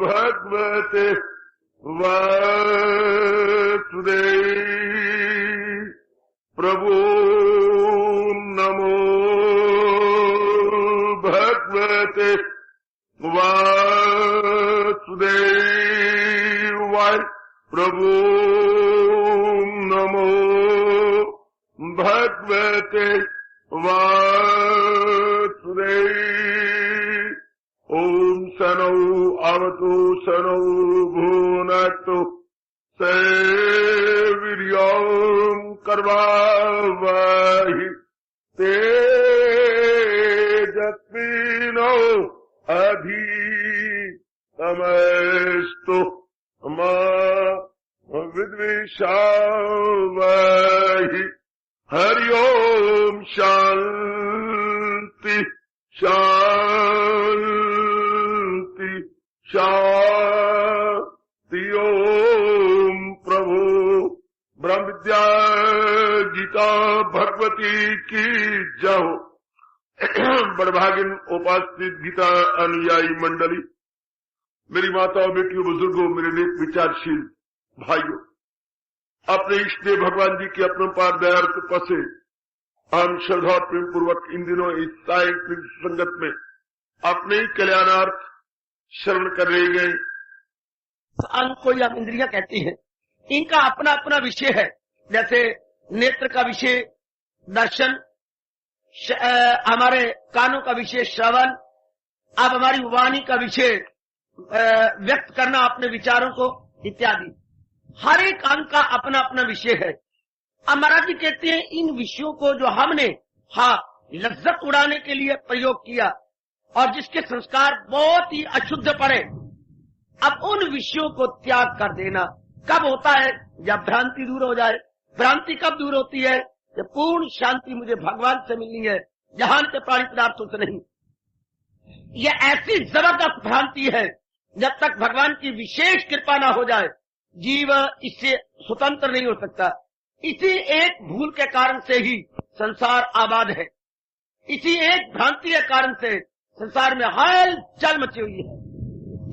भगवते वासुदेव प्रभु नमो भगवते वासुदेवाय प्रभु नमो भगवते वासुदेव। ओम सनौ अवतु सनौ भुनक्तु सेवीर्यं कर्वावहि तेजस्विनो अधितमस्तु मा विद्विषावहि। हरि ओम शांति शांति शांति। ओम प्रभु ब्रह्म विद्या गीता भगवती की जय। बड़भागिन उपासित गीता अनुयायी मंडली, मेरी माताओं, बेटियों, बुजुर्गों, मेरे नेक विचारशील भाइयों, अपने इष्ट देव भगवान जी की अपरंपार दया कृपा से हम श्रद्धा और प्रेम पूर्वक इन दिनों इस सायंकालिक संगत में अपने ही कल्याणार्थ श्रवण कर रहे गए। अंग को या इंद्रियां कहती हैं, इनका अपना अपना विषय है। जैसे नेत्र का विषय दर्शन, हमारे कानों का विषय श्रवण, अब हमारी वाणी का विषय व्यक्त करना अपने विचारों को इत्यादि। हर एक अंग का अपना अपना विषय है। अब महाराज जी कहते हैं इन विषयों को जो हमने लज्जत उड़ाने के लिए प्रयोग किया और जिसके संस्कार बहुत ही अशुद्ध पड़े, अब उन विषयों को त्याग कर देना कब होता है? जब भ्रांति दूर हो जाए। भ्रांति कब दूर होती है? जब पूर्ण शांति मुझे भगवान से मिलनी है, जहान के प्राणी पदार्थों से नहीं। यह ऐसी जबरदस्त भ्रांति है, जब तक भगवान की विशेष कृपा न हो जाए जीव इससे स्वतंत्र नहीं हो सकता। इसी एक भूल के कारण से ही संसार आबाद है। इसी एक भ्रांति के कारण से संसार में हलचल मची हुई है।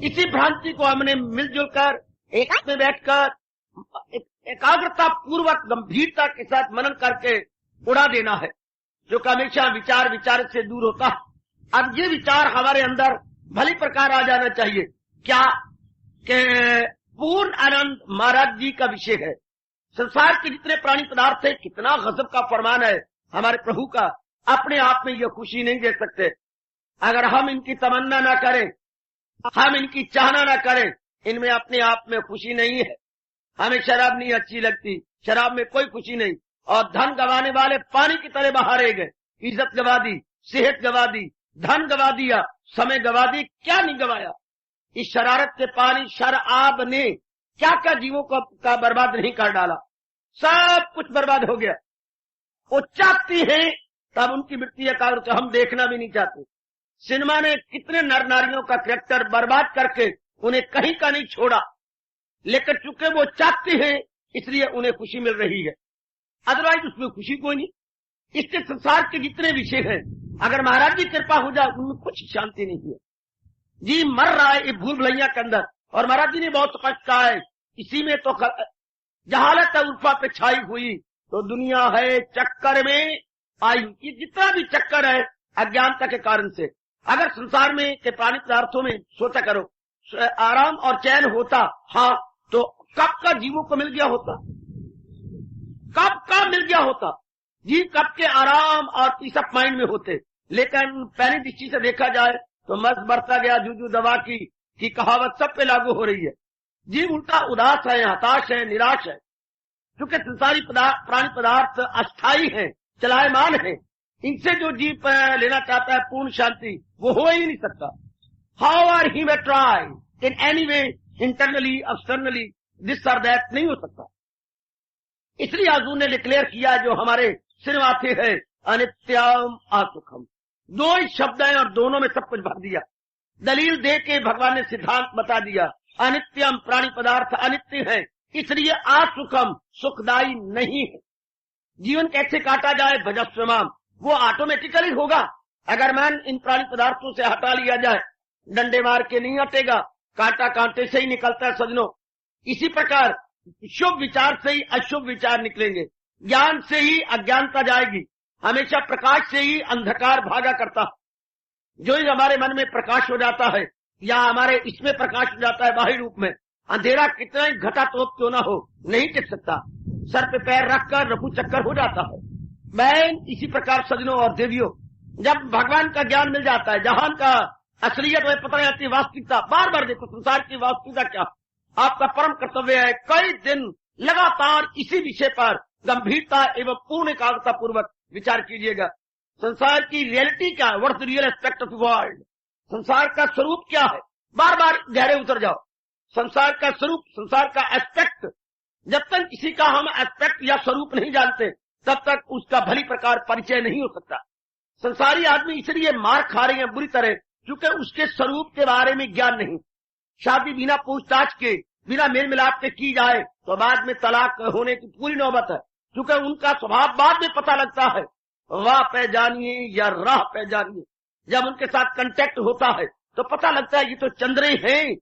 इसी भ्रांति को हमने मिलजुल कर एक में बैठकर एकाग्रता पूर्वक गंभीरता के साथ मनन करके उड़ा देना है, जो हमेशा विचार विचार से दूर होता है। अब ये विचार हमारे अंदर भली प्रकार आ जाना चाहिए। क्या कि पूर्ण आनंद महाराज जी का विषय है। संसार के जितने प्राणी पदार्थ है, कितना गजब का फरमान है हमारे प्रभु का। अपने आप में यह खुशी नहीं दे सकते अगर हम इनकी तमन्ना ना करें, हम इनकी चाहना ना करें। इनमें अपने आप में खुशी नहीं है। हमें शराब नहीं अच्छी लगती, शराब में कोई खुशी नहीं। और धन गंवाने वाले पानी की तरह बहारे गए। इज्जत गंवा दी, सेहत गंवा दी, धन गंवा दिया, समय गंवा दी, क्या नहीं गंवाया? इस शरारत के पानी शराब ने क्या क्या जीवों का बर्बाद नहीं कर डाला। सब कुछ बर्बाद हो गया। वो चाहती हैं तब उनकी मृत्यु एकाग्र तो हम देखना भी नहीं चाहते। सिनेमा ने कितने नर नारियों का कैरेक्टर बर्बाद करके उन्हें कहीं का नहीं छोड़ा, लेकिन चूंकि वो चाहते हैं इसलिए उन्हें खुशी मिल रही है, अदरवाइज उसमें खुशी कोई नहीं। इसके संसार के जितने विषय हैं, अगर महाराज की कृपा हो जाए उनमें कुछ शांति नहीं है। जी मर रहा है एक भूल भुलैया के अंदर। और महाराज जी ने बहुत स्पष्ट कहा है, इसी में तो जहालत उल्फा पे छाई हुई तो दुनिया है चक्कर में आई। ये जितना भी चक्कर है अज्ञानता के कारण से। अगर संसार में के प्राणी पदार्थों में सोचा करो आराम और चैन होता, तो कब का जीवों को मिल गया होता, कब का मिल गया होता। जीव कब के आराम और पीस ऑफ माइंड में होते। लेकिन पहली दृष्टि से देखा जाए तो मस्त बढ़ता गया जूझू दवा की कहावत सब पे लागू हो रही है। जीव उल्टा उदास है, हताश है, निराश है। क्योंकि संसारी प्राणी पदार्थ अस्थायी है, चलायमान है। इनसे जो जीव लेना चाहता है पूर्ण शांति, वो हो ही नहीं सकता। However he may try in any way, internally externally, this और दैट, नहीं हो सकता। इसलिए अर्जुन ने डिक्लेयर किया जो हमारे सिनेमाते है, अनित्यम असुखम। दो ही शब्द हैं और दोनों में सब कुछ भर दिया। दलील दे के भगवान ने सिद्धांत बता दिया। अनित्यम, प्राणी पदार्थ अनित्य है, इसलिए असुखम, सुखदायी नहीं है। जीवन कैसे काटा जाए भजस्वमाम, वो ऑटोमेटिकली होगा अगर मन इन प्राणी पदार्थों से हटा लिया जाए। डंडे मार के नहीं हटेगा, कांटा कांटे से ही निकलता है सजनों। इसी प्रकार शुभ विचार से ही अशुभ विचार निकलेंगे, ज्ञान से ही अज्ञानता जाएगी, हमेशा प्रकाश से ही अंधकार भागा करता। जो ही हमारे मन में प्रकाश हो जाता है या हमारे इसमें प्रकाश हो जाता है बाहरी रूप में, अंधेरा कितना ही घटा तोप क्यों ना हो नहीं टिक सकता, सर पे पैर रखकर रफू चक्कर हो जाता है। मैं इसी प्रकार सजनों और देवियों, जब भगवान का ज्ञान मिल जाता है, जहान का असलियत में पता जाती है, वास्तविकता, बार बार देखो संसार की वास्तविकता क्या, आपका परम कर्तव्य है कई दिन लगातार इसी विषय पर गंभीरता एवं पूर्ण एकाग्रता पूर्वक विचार कीजिएगा। संसार की रियलिटी क्या है, what is the real aspect of the world, संसार का स्वरूप क्या है, बार बार गहरे उतर जाओ। संसार का स्वरूप, संसार का एस्पेक्ट, जब तक किसी का हम एस्पेक्ट या स्वरूप नहीं जानते तब तक उसका भली प्रकार परिचय नहीं हो सकता। संसारी आदमी इसलिए मार खा रहे हैं बुरी तरह क्योंकि उसके स्वरूप के बारे में ज्ञान नहीं। शादी बिना पूछताछ के, बिना मेल मिलाप के की जाए तो बाद में तलाक होने की पूरी नौबत है, क्योंकि उनका स्वभाव बाद में पता लगता है। वाह पे जानिए या राह पे जानिए, जब उनके साथ कांटेक्ट होता है तो पता लगता है ये तो चंद्रे हैं,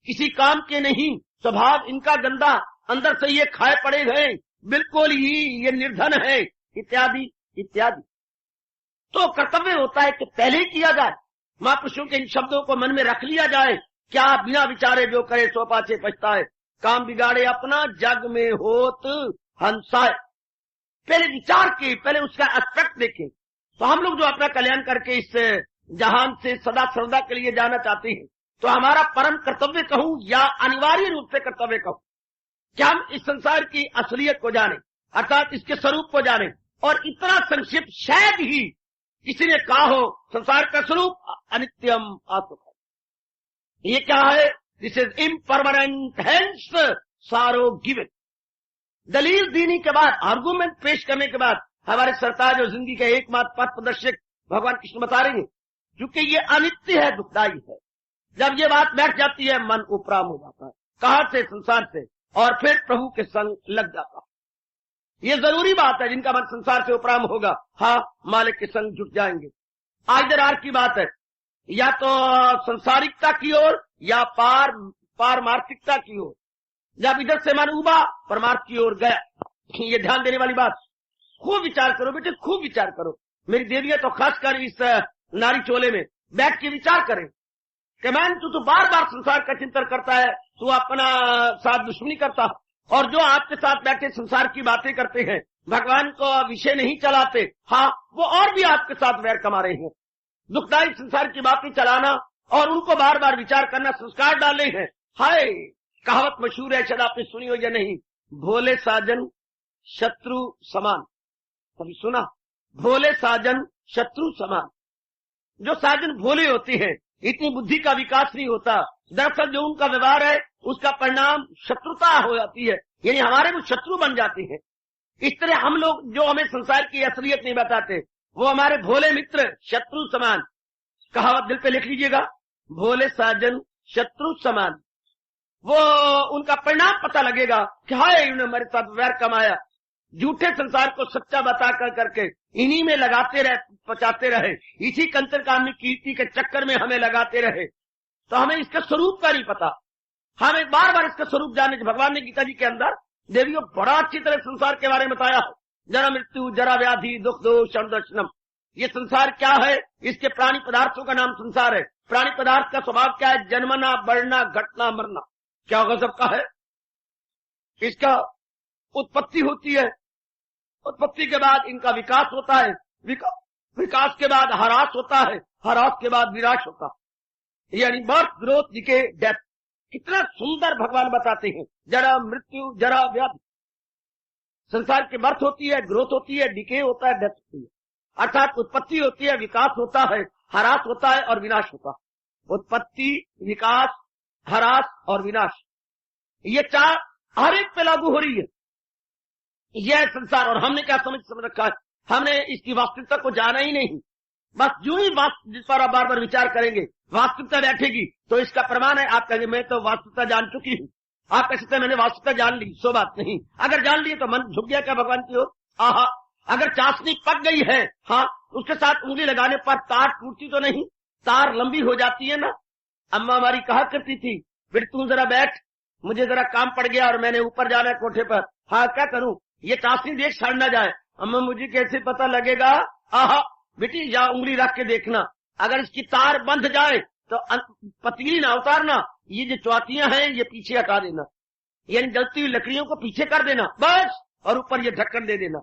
किसी काम के नहीं, स्वभाव इनका गंदा, अंदर से ये खाए पड़े गए, बिल्कुल ही ये निर्धन है, इत्यादि इत्यादि। तो कर्तव्य होता है कि पहले ही किया जाए, महापुरुषों के इन शब्दों को मन में रख लिया जाए, क्या बिना विचारे जो करे सो पाछे पछताए, काम बिगाड़े अपना जग में होत हंसाए। पहले विचार के, पहले उसका एस्पेक्ट देखें। तो हम लोग जो अपना कल्याण करके इस जहान से सदा सर्वदा के लिए जाना चाहते हैं, तो हमारा परम कर्तव्य कहूं या अनिवार्य रूप से कर्तव्य कहूं, कि हम इस संसार की असलियत को जाने, अर्थात इसके स्वरूप को जाने। और इतना संक्षिप्त शायद ही किसी ने कहा हो, संसार का स्वरूप अनित्यम आत्मक। ये क्या है? दिस इज इम्परमानेंट, हेंस सारो गिवन। दलील देने के बाद, आर्गूमेंट पेश करने के बाद हमारे सरताज और जिंदगी के एकमात्र पथ प्रदर्शक भगवान कृष्ण बता रहे हैं, क्योंकि ये अनित्य है, दुखदायी है। जब ये बात बैठ जाती है मन उपराम हो जाता है, कहां से? संसार से, और फिर प्रभु के संग लग जाता है। ये जरूरी बात है, जिनका मन संसार से उपराम होगा, हाँ मालिक के संग जुट जाएंगे। आज आर की बात है, या तो संसारिकता की ओर या पारमार्थिकता की ओर। जब इधर से मन उबा, परमार्थ की ओर गया। ये ध्यान देने वाली बात। खूब विचार करो बेटे, खूब विचार करो। मेरी देवियां तो खासकर इस नारी चोले में बैठ के विचार करें कि मैन तू तो बार बार संसार का चिंतन करता है, तू अपना साथ दुश्मनी करता, और जो आपके साथ बैठे संसार की बातें करते हैं, भगवान को विषय नहीं चलाते, हाँ वो और भी आपके साथ वैर कमा रहे हैं। दुखदायी संसार की बातें चलाना और उनको बार बार विचार करना संस्कार डाले हैं। हाय, कहावत मशहूर है, शायद आपने सुनी हो या नहीं, भोले साजन शत्रु समान। कभी सुना? भोले साजन शत्रु समान। जो साजन भोले होते हैं, इतनी बुद्धि का विकास नहीं होता, दरअसल जो उनका व्यवहार है उसका परिणाम शत्रुता हो जाती है, यानी हमारे वो शत्रु बन जाते हैं। इस तरह हम लोग जो हमें संसार की असलियत नहीं बताते, वो हमारे भोले मित्र शत्रु समान। कहावत दिल पे लिख लीजिएगा, भोले साजन शत्रु समान। वो उनका परिणाम पता लगेगा कि हाय इन्होंने हमारे साथ वैर कमाया, झूठे संसार को सच्चा बता कर करके इन्हीं में लगाते रहे, पचाते रहे, इसी कंतर कामनी कीर्ति के चक्कर में हमें लगाते रहे। तो हमें इसका स्वरूप का नहीं पता, हमें बार बार इसका स्वरूप जानने। भगवान ने गीता जी के अंदर देवियों बड़ा अच्छी तरह संसार के बारे में बताया है। जरा मृत्यु, जरा व्याधि, दुख दोष दर्शनम। ये संसार क्या है? इसके प्राणी पदार्थों का नाम संसार है। प्राणी पदार्थ का स्वभाव क्या है? जन्मना, बढ़ना, घटना, मरना। क्या गजब का है! इसका उत्पत्ति होती है, उत्पत्ति के बाद इनका विकास होता है, विकास के बाद ह्रास होता है, ह्रास के बाद विनाश होता है, यानी बर्थ, ग्रोथ, डिके, डेथ। कितना सुंदर भगवान बताते हैं। जरा मृत्यु, जरा व्याधि। संसार की बर्थ होती है, ग्रोथ होती है, डिके होता है, डेथ होती है। अर्थात उत्पत्ति होती है, विकास होता है, ह्रास होता है और विनाश होता है। उत्पत्ति, विकास, ह्रास और विनाश, ये चार हर एक पे लागू हो रही है। यह संसार, और हमने क्या समझ रखा है? हमने इसकी वास्तविकता को जाना ही नहीं। बस जो ही जिस पर आप बार बार विचार करेंगे, वास्तविकता बैठेगी, तो इसका प्रमाण है। आप कहेंगे मैं तो वास्तविकता जान चुकी हूँ। आप कह सकते हैं मैंने वास्तविकता जान ली, सो बात नहीं। अगर जान ली तो मन झुक गया क्या भगवान की ओर? आहा, अगर चाशनी पक गई है, हाँ, उसके साथ उंगली लगाने पर तार टूटती तो नहीं, तार लंबी हो जाती है ना। अम्मा हमारी कहा करती थी, बेटा तू जरा बैठ, मुझे जरा काम पड़ गया और मैंने ऊपर जाना है कोठे पर। हाँ क्या करूं, ये चाशनी देख सड़ ना जाए। अम्मा मुझे कैसे पता लगेगा? आहा बेटी या उंगली रख के देखना, अगर इसकी तार बंध जाए तो पतीली ना उतारना, ये जो चौथियां हैं ये पीछे हटा देना, यानी जलती हुई लकड़ियों को पीछे कर देना बस, और ऊपर ये ढक्कन दे देना।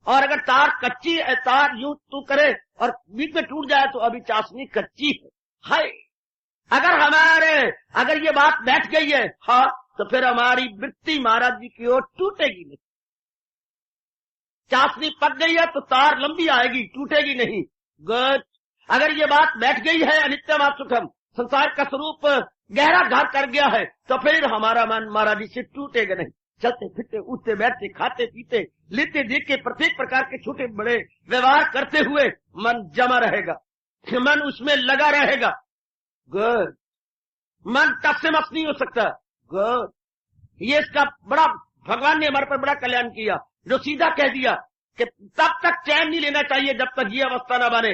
और अगर तार कच्ची है, तार यूं तू करे और बीच में टूट जाए तो अभी चाशनी कच्ची है। हाय अगर ये बात बैठ गई है, हाँ, तो फिर हमारी वृत्ति महाराज जी की ओर टूटेगी नहीं। चाशनी पक गई है तो तार लंबी आएगी, टूटेगी नहीं। गुड। अगर ये बात बैठ गई है अनित्यम सुखम, संसार का स्वरूप गहरा घर कर गया है, तो फिर हमारा मन महाराज जी से टूटेगा नहीं। चलते फिरते, उठते बैठते, खाते पीते, लेते देखे, प्रत्येक प्रकार के छोटे बड़े व्यवहार करते हुए मन जमा रहेगा, मन उसमें लगा रहेगा। गुड। मन टस से मस नहीं हो सकता। गुड। ये इसका बड़ा भगवान ने हमारे पर बड़ा कल्याण किया, जो सीधा कह दिया कि तब तक चैन नहीं लेना चाहिए जब तक ये अवस्था न बने।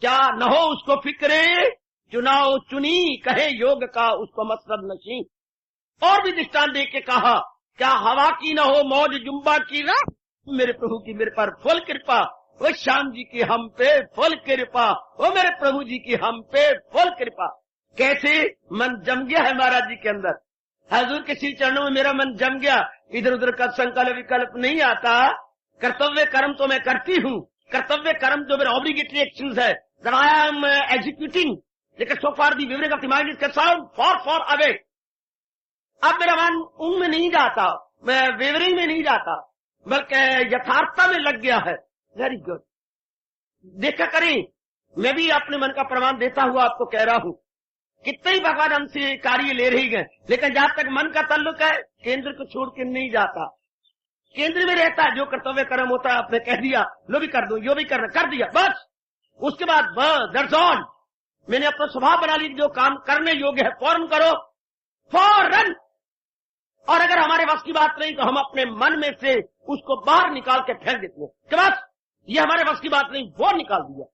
क्या न हो उसको फिक्रे, चुनाव चुनी, कहे योग का उसको मसरद नशी। और भी दृष्टांत दे के कहा, क्या हवा की न हो मौज जुम्बा की ना, मेरे प्रभु की मेरे पर फुल कृपा, वो श्याम जी की हम पे फुल कृपा, वो मेरे प्रभु जी की हम पे फुल कृपा। कैसे मन जम गया है महाराज जी के अंदर, हजूर के श्री चरणों में मेरा मन जम गया, इधर उधर का संकल्प विकल्प नहीं आता। कर्तव्य कर्म तो मैं करती हूँ, कर्तव्य कर्म जो मेरे ऑब्लिगेटरी एक्शंस है, that I am executing, लेकिन so far the wavering of the mind is concerned far away। अब मेरा मन उनमें नहीं जाता, मैं वेवरिंग में नहीं जाता, बल्कि यथार्थता में लग गया है। Very good. देखा करें, मैं भी अपने मन का प्रमाण देता हुआ आपको कह रहा हूं, कितने ही भगवान हमसे कार्य ले रही गए, लेकिन जहां तक मन का ताल्लुक है केंद्र को छोड़ के नहीं जाता, केंद्र में रहता है। जो कर्तव्य कर्म होता है आपने कह दिया, लो भी कर दो, यो भी करना, कर दिया बस। उसके बाद बस दैट्स ऑल। मैंने अपना स्वभाव बना लिया, जो काम करने योग्य है फौरन करो, फौरन। और अगर हमारे वश की बात नहीं तो हम अपने मन में से उसको बाहर निकाल के फेंक देते हैं कि बस ये हमारे वश की बात नहीं, वो निकाल दिया।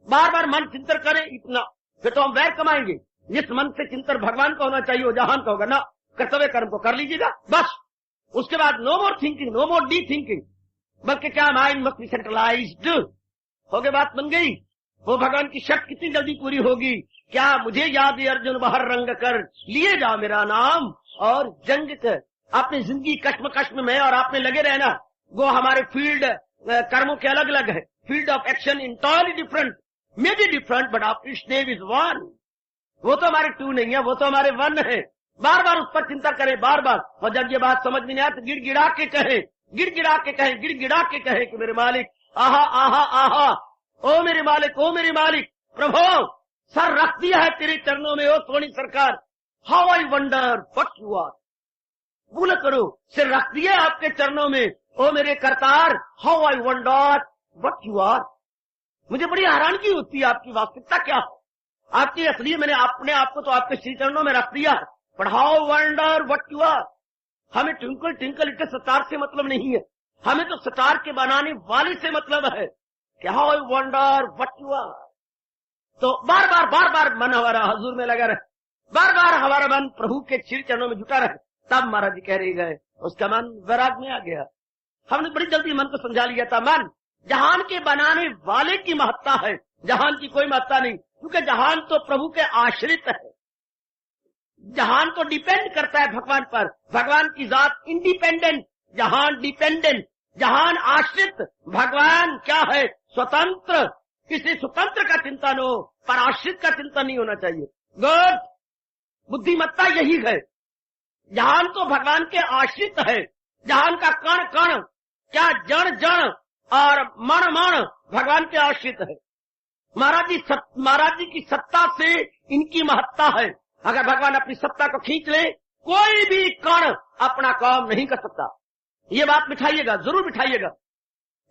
बार बार मन चिंतन करे इतना, फिर तो हम वैर कमाएंगे। जिस मन से चिंतन भगवान का होना चाहिए वो जहान का होगा ना। कर्तव्य कर्म को कर लीजिएगा बस, उसके बाद no more thinking, no more the thinking, बल्कि क्या माइंड मस्ट बी सेंट्रलाइज्ड। हो गई, बात बन गई। वो भगवान की शर्त कितनी जल्दी पूरी होगी। क्या मुझे याद है अर्जुन बाहर रंग कर, लिए जा मेरा नाम और जंग कर। अपनी जिंदगी कश्म में और आप में लगे रहना। वो हमारे फील्ड कर्मों के अलग अलग है, field of action entirely different, may be different but of its name is one. वो तो हमारे टू नहीं है, वो तो हमारे वन है। बार बार उस पर चिंता करें, बार बार। और जब ये बात समझ में नहीं आती, गिड़गिड़ा के कहे, गिड़गिड़ा के कहे, गिड़गिड़ा के कहे कि मेरे मालिक, आहा आहा आहा, ओ मेरे मालिक, ओ मेरे मालिक, प्रभु सर रख दिया है तेरे चरणों में, ओ सोनी सरकार, how I wonder what you are. बोला करो, सिर रख दिया आपके चरणों में, ओ मेरे Kartar, how I wonder what you are. मुझे बड़ी हैरानगी होती है आपकी वास्तविकता क्या है, आपकी असली। मैंने अपने आपको तो आपके श्री चरणों में रख दिया, but how wonder what you are. हमें ट्विंकल ट्विंकल लिटिल स्टार से मतलब नहीं है, हमें तो स्टार के बनाने वाले से मतलब है कि how I wonder what you are. तो बार बार मन हमारा हजूर में लगा रहे, बार बार हमारा मन प्रभु के श्री चरणों में जुटा रहे। तब महाराज जी कह रहे गए, उसका मन वैराग में आ गया। हमने बड़ी जल्दी मन को समझा लिया था, मन जहान के बनाने वाले की महत्ता है, जहान की कोई महत्ता नहीं, क्योंकि जहान तो प्रभु के आश्रित है। जहान तो डिपेंड करता है भगवान पर, भगवान की जात इंडिपेंडेंट, जहान डिपेंडेंट, जहान आश्रित, भगवान क्या है स्वतंत्र। किसी स्वतंत्र का चिंतन हो, पर आश्रित का चिंतन नहीं होना चाहिए। गुड, बुद्धिमत्ता यही है। जहान तो भगवान के आश्रित है, जहान का कण कण, क्या जण जण और मण मण भगवान के आश्रित है। महाराज जी की सत्ता से इनकी महत्ता है। अगर भगवान अपनी सत्ता को खींच ले, कोई भी कण अपना काम नहीं कर सकता। ये बात बिठाइएगा, जरूर बिठाइएगा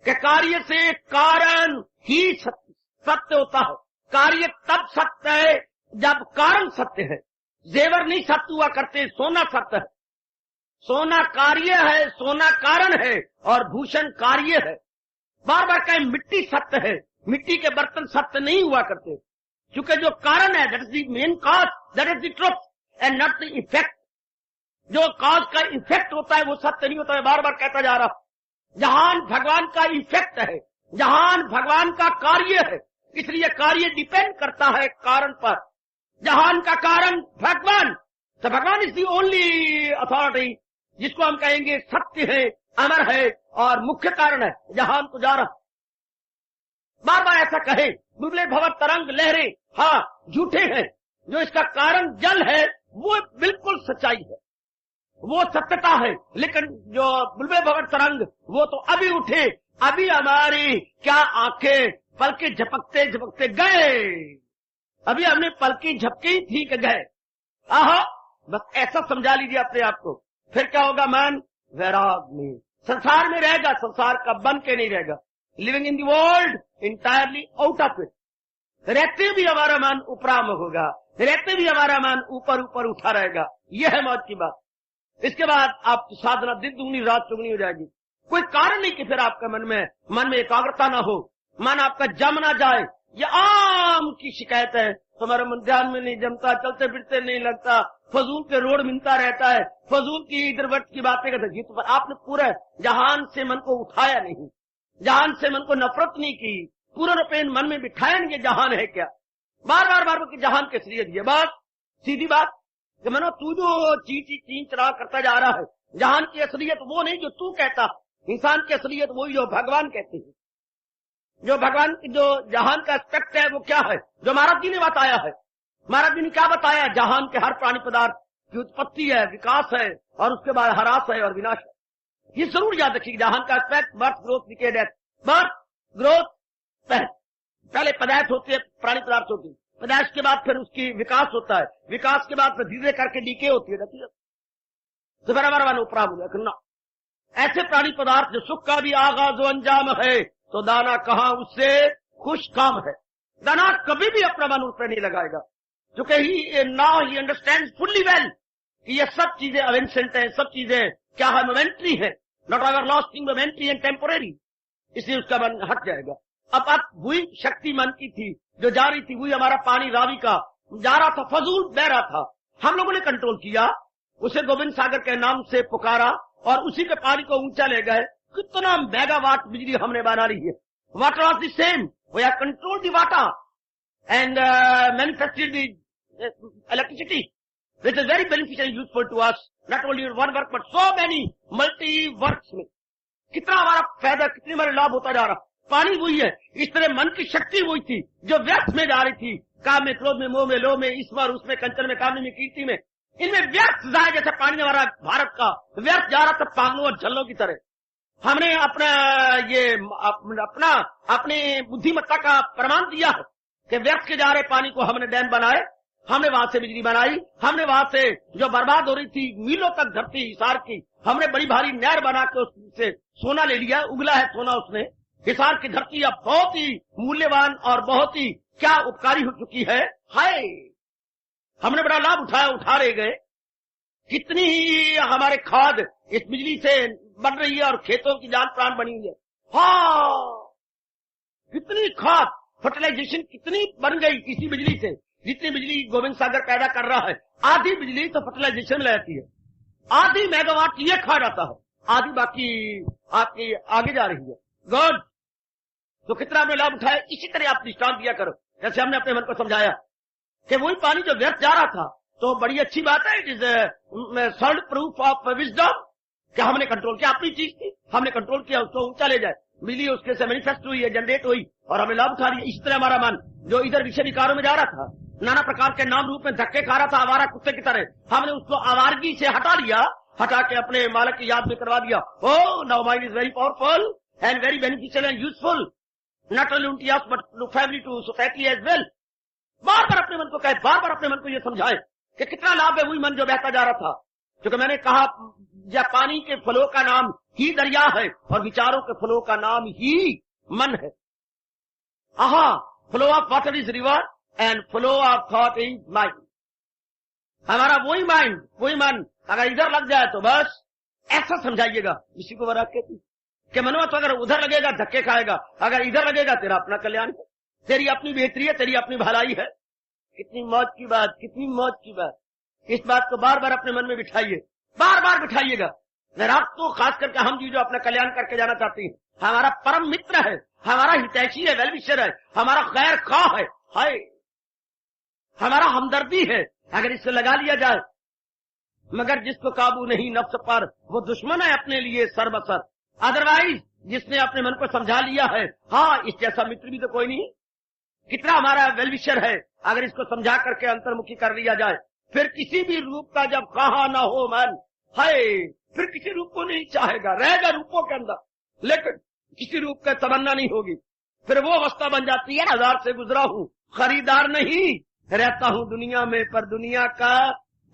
कि कार्य से कारण ही सत्य होता है। कार्य तब सत्य है जब कारण सत्य है। जेवर नहीं सत्य हुआ करते, सोना सत्य है। सोना कार्य है, सोना कारण है और भूषण कार्य है। बार बार कहें मिट्टी सत्य है, मिट्टी के बर्तन सत्य नहीं हुआ करते। क्योंकि जो कारण है that is the main cause, that is the truth and not the effect. जो कॉज का इफेक्ट होता है वो सत्य नहीं होता है, बार बार कहता जा रहा। जहान भगवान का इफेक्ट है, जहान भगवान का कार्य है, इसलिए कार्य डिपेंड करता है कारण पर। जहान का कारण भगवान, तो भगवान इज दी ओनली अथॉरिटी जिसको हम कहेंगे सत्य है, अमर है और मुख्य कारण है। जहान तो जा रहा, बार बार ऐसा कहे, बुलबुले भंवर तरंग लहरें, हाँ झूठे हैं। जो इसका कारण जल है वो बिल्कुल सच्चाई है, वो सत्यता है। लेकिन जो बुलबुले भंवर तरंग वो तो अभी उठे, अभी हमारी क्या आंखें पलके झपकते झपकते गए, अभी हमने पलकी झपकी थी कि गए। आहा, बस ऐसा समझा लीजिए अपने आप को। फिर क्या होगा? मन वैराग में संसार में रहेगा, संसार का बन के नहीं रहेगा। Living in the world entirely out of it. रहते भी हमारा मन उपराम होगा, रहते भी हमारा मन ऊपर ऊपर उठा रहेगा। यह है मौत की बात। इसके बाद आप साधना दिन दुगनी रात चुगनी हो जाएगी। कोई कारण नहीं कि फिर आपका मन में एकाग्रता ना हो, मन आपका जम ना जाए। ये आम की शिकायत है, हमारा मन ध्यान में नहीं जमता, चलते फिरते नहीं लगता, फजूल के रोड मिलता रहता है, फजूल की इधर वट की बातें करते। जी तो आपने पूरा जहान से मन को उठाया नहीं, जहान से मन को नफरत नहीं की, पूरा रुपये मन में बिठाया नहीं। ये जहान है क्या? बार बार बार बार जहान की असलियत ये बात, सीधी बात कि मनो तू जो चीन चढ़ा करता जा रहा है, जहान की असलियत वो नहीं जो तू कहता। इंसान की असलियत वही जो भगवान कहते हैं। जो भगवान की जो जहान का एस्पेक्ट है वो क्या है? जो महाराज जी ने बताया है। महाराज जी ने क्या बताया? जहान के हर प्राणी पदार्थ की उत्पत्ति है, विकास है और उसके बाद ह्रास है और विनाश है। ये जरूर याद रखिए। जहान का aspect birth, growth, decay, death. Birth, growth, पहले पैदाइश होती है, प्राणी पदार्थ होती है। पैदाइश के बाद फिर उसकी विकास होता है, विकास के बाद फिर धीरे करके डीके होती है। तो फिर हमारा मन उपराम हो गया। ऐसे प्राणी पदार्थ जो सुख का भी आगाज अंजाम है, तो दाना कहां उससे खुश काम है। दाना कभी भी अपना मन उस पर नहीं लगाएगा, क्योंकि he now he understand fully well कि ये सब चीजें अवेंसेंट है, सब चीजें क्या है, मोमेंट्री है, not ever lasting, momentary and temporary. इसलिए उसका मन हट जाएगा। अब वही शक्ति मन की थी जो जा रही थी, वही हमारा पानी रावी का जा रहा था, फजूल बह रहा था। हम लोगों ने कंट्रोल किया, उसे गोविंद सागर के नाम से पुकारा और उसी के पानी को ऊंचा ले गए। कितना मेगावाट बिजली हमने बना ली है। Water was the same, we have controlled the water and manufactured the electricity which is very beneficial and useful to us, not only one work but so many multi works में। कितना हमारा फायदा, कितनी हमारा लाभ होता जा रहा। पानी वही है। इस तरह मन की शक्ति वही थी जो व्यर्थ में जा रही थी, काम में, क्रोध में, मोह में, लोभ में, इसमें और उसमें, कंचन में, कामनी में, कीर्ति में, इनमें व्यर्थ जाए। जैसे पानी हमारा भारत का व्यर्थ जा रहा था पागलों और झल्लों की तरह। हमने अपनी बुद्धिमत्ता का प्रमाण दिया है कि व्यर्थ के जा रहे पानी को हमने डैम बनाए, हमने वहां से बिजली बनाई, हमने वहां से जो बर्बाद हो रही थी मीलों तक धरती हिसार की, हमने बड़ी भारी नहर बना के उससे सोना ले लिया, उगला है सोना उसने। हिसार की धरती अब बहुत ही मूल्यवान और बहुत ही क्या उपकारी हो चुकी है। हाय, हमने बड़ा लाभ उठाया, उठा रहे गए। कितनी ही हमारे खाद इस बिजली से बन रही है और खेतों की जान प्राण बनी हुई है। हाँ, कितनी खाद, फर्टिलाइजेशन कितनी बन गई इसी बिजली से। जितनी बिजली गोविंद सागर पैदा कर रहा है, आधी बिजली तो फर्टिलाइजेशन में रहती है, आधी मेगावाट ये खा जाता है, आधी बाकी आपकी आगे जा रही है। गुड। तो कितना हमने लाभ उठाया। इसी तरह आप दृष्टांत दिया करो, जैसे हमने अपने मन को समझाया कि वही पानी जो व्यर्थ जा रहा था, तो बड़ी अच्छी बात है। It is solid proof of wisdom कि हमने कंट्रोल किया। अपनी चीज थी, हमने कंट्रोल किया, उसको ऊंचा ले जाए। बिजली उसके से मैनिफेस्ट हुई है, जनरेट हुई और हमें लाभ उठा रही है। इसी तरह हमारा मन जो इधर विषय विकारों में जा रहा था, नाना प्रकार के नाम रूप में धक्के खा रहा था आवारा कुत्ते की तरह, हमने उसको आवारगी से हटा लिया, हटा के अपने मालिक की याद में करवा दिया। Oh, now mind is very powerful and very beneficial and useful, not only to us but to family, to society as well. बार बार अपने मन को कहे, बार बार अपने मन को ये समझाए कि कितना लाभ है वही मन जो बहता जा रहा था। क्योंकि मैंने कहा पानी के फलों का नाम ही दरिया है और विचारों के फलों का नाम ही मन है। आहा, flow of water is river and flow of thought is mind. हमारा वही माइंड, वही मन अगर इधर लग जाए तो बस ऐसा समझाइएगा। इसी को वराग कहती कि मनवा तो अगर उधर लगेगा धक्के खाएगा, अगर इधर लगेगा तेरा अपना कल्याण है, तेरी अपनी बेहतरी है, तेरी अपनी भलाई है। कितनी मौज की बात, कितनी मौज की बात। इस बात को बार बार अपने मन में बिठाइए, बार बार बिठाइएगा। आप तो खास करके हम जी जो अपना कल्याण करके जाना चाहती हैं, हमारा परम मित्र है, हमारा हितैषी है, वेलविशर है, हमारा खैर खाह है, हाय हमारा हमदर्दी है, अगर इससे लगा लिया जाए। मगर जिसको काबू नहीं नफ्स पर, वो दुश्मन है अपने लिए सर्वसर। अदरवाइज जिसने अपने मन को समझा लिया है, हाँ इस जैसा मित्र भी तो कोई नहीं, कितना हमारा वेलविशर है, अगर इसको समझा करके अंतर्मुखी कर लिया जाए, फिर किसी भी रूप का जब कहा न हो मन, हाय फिर किसी रूप को नहीं चाहेगा, रहेगा रूपों के अंदर, लेकिन किसी रूप का तमन्ना नहीं होगी। फिर वो अवस्था बन जाती है, बाजार से गुजरा हूं खरीदार नहीं, रहता हूं दुनिया में पर दुनिया का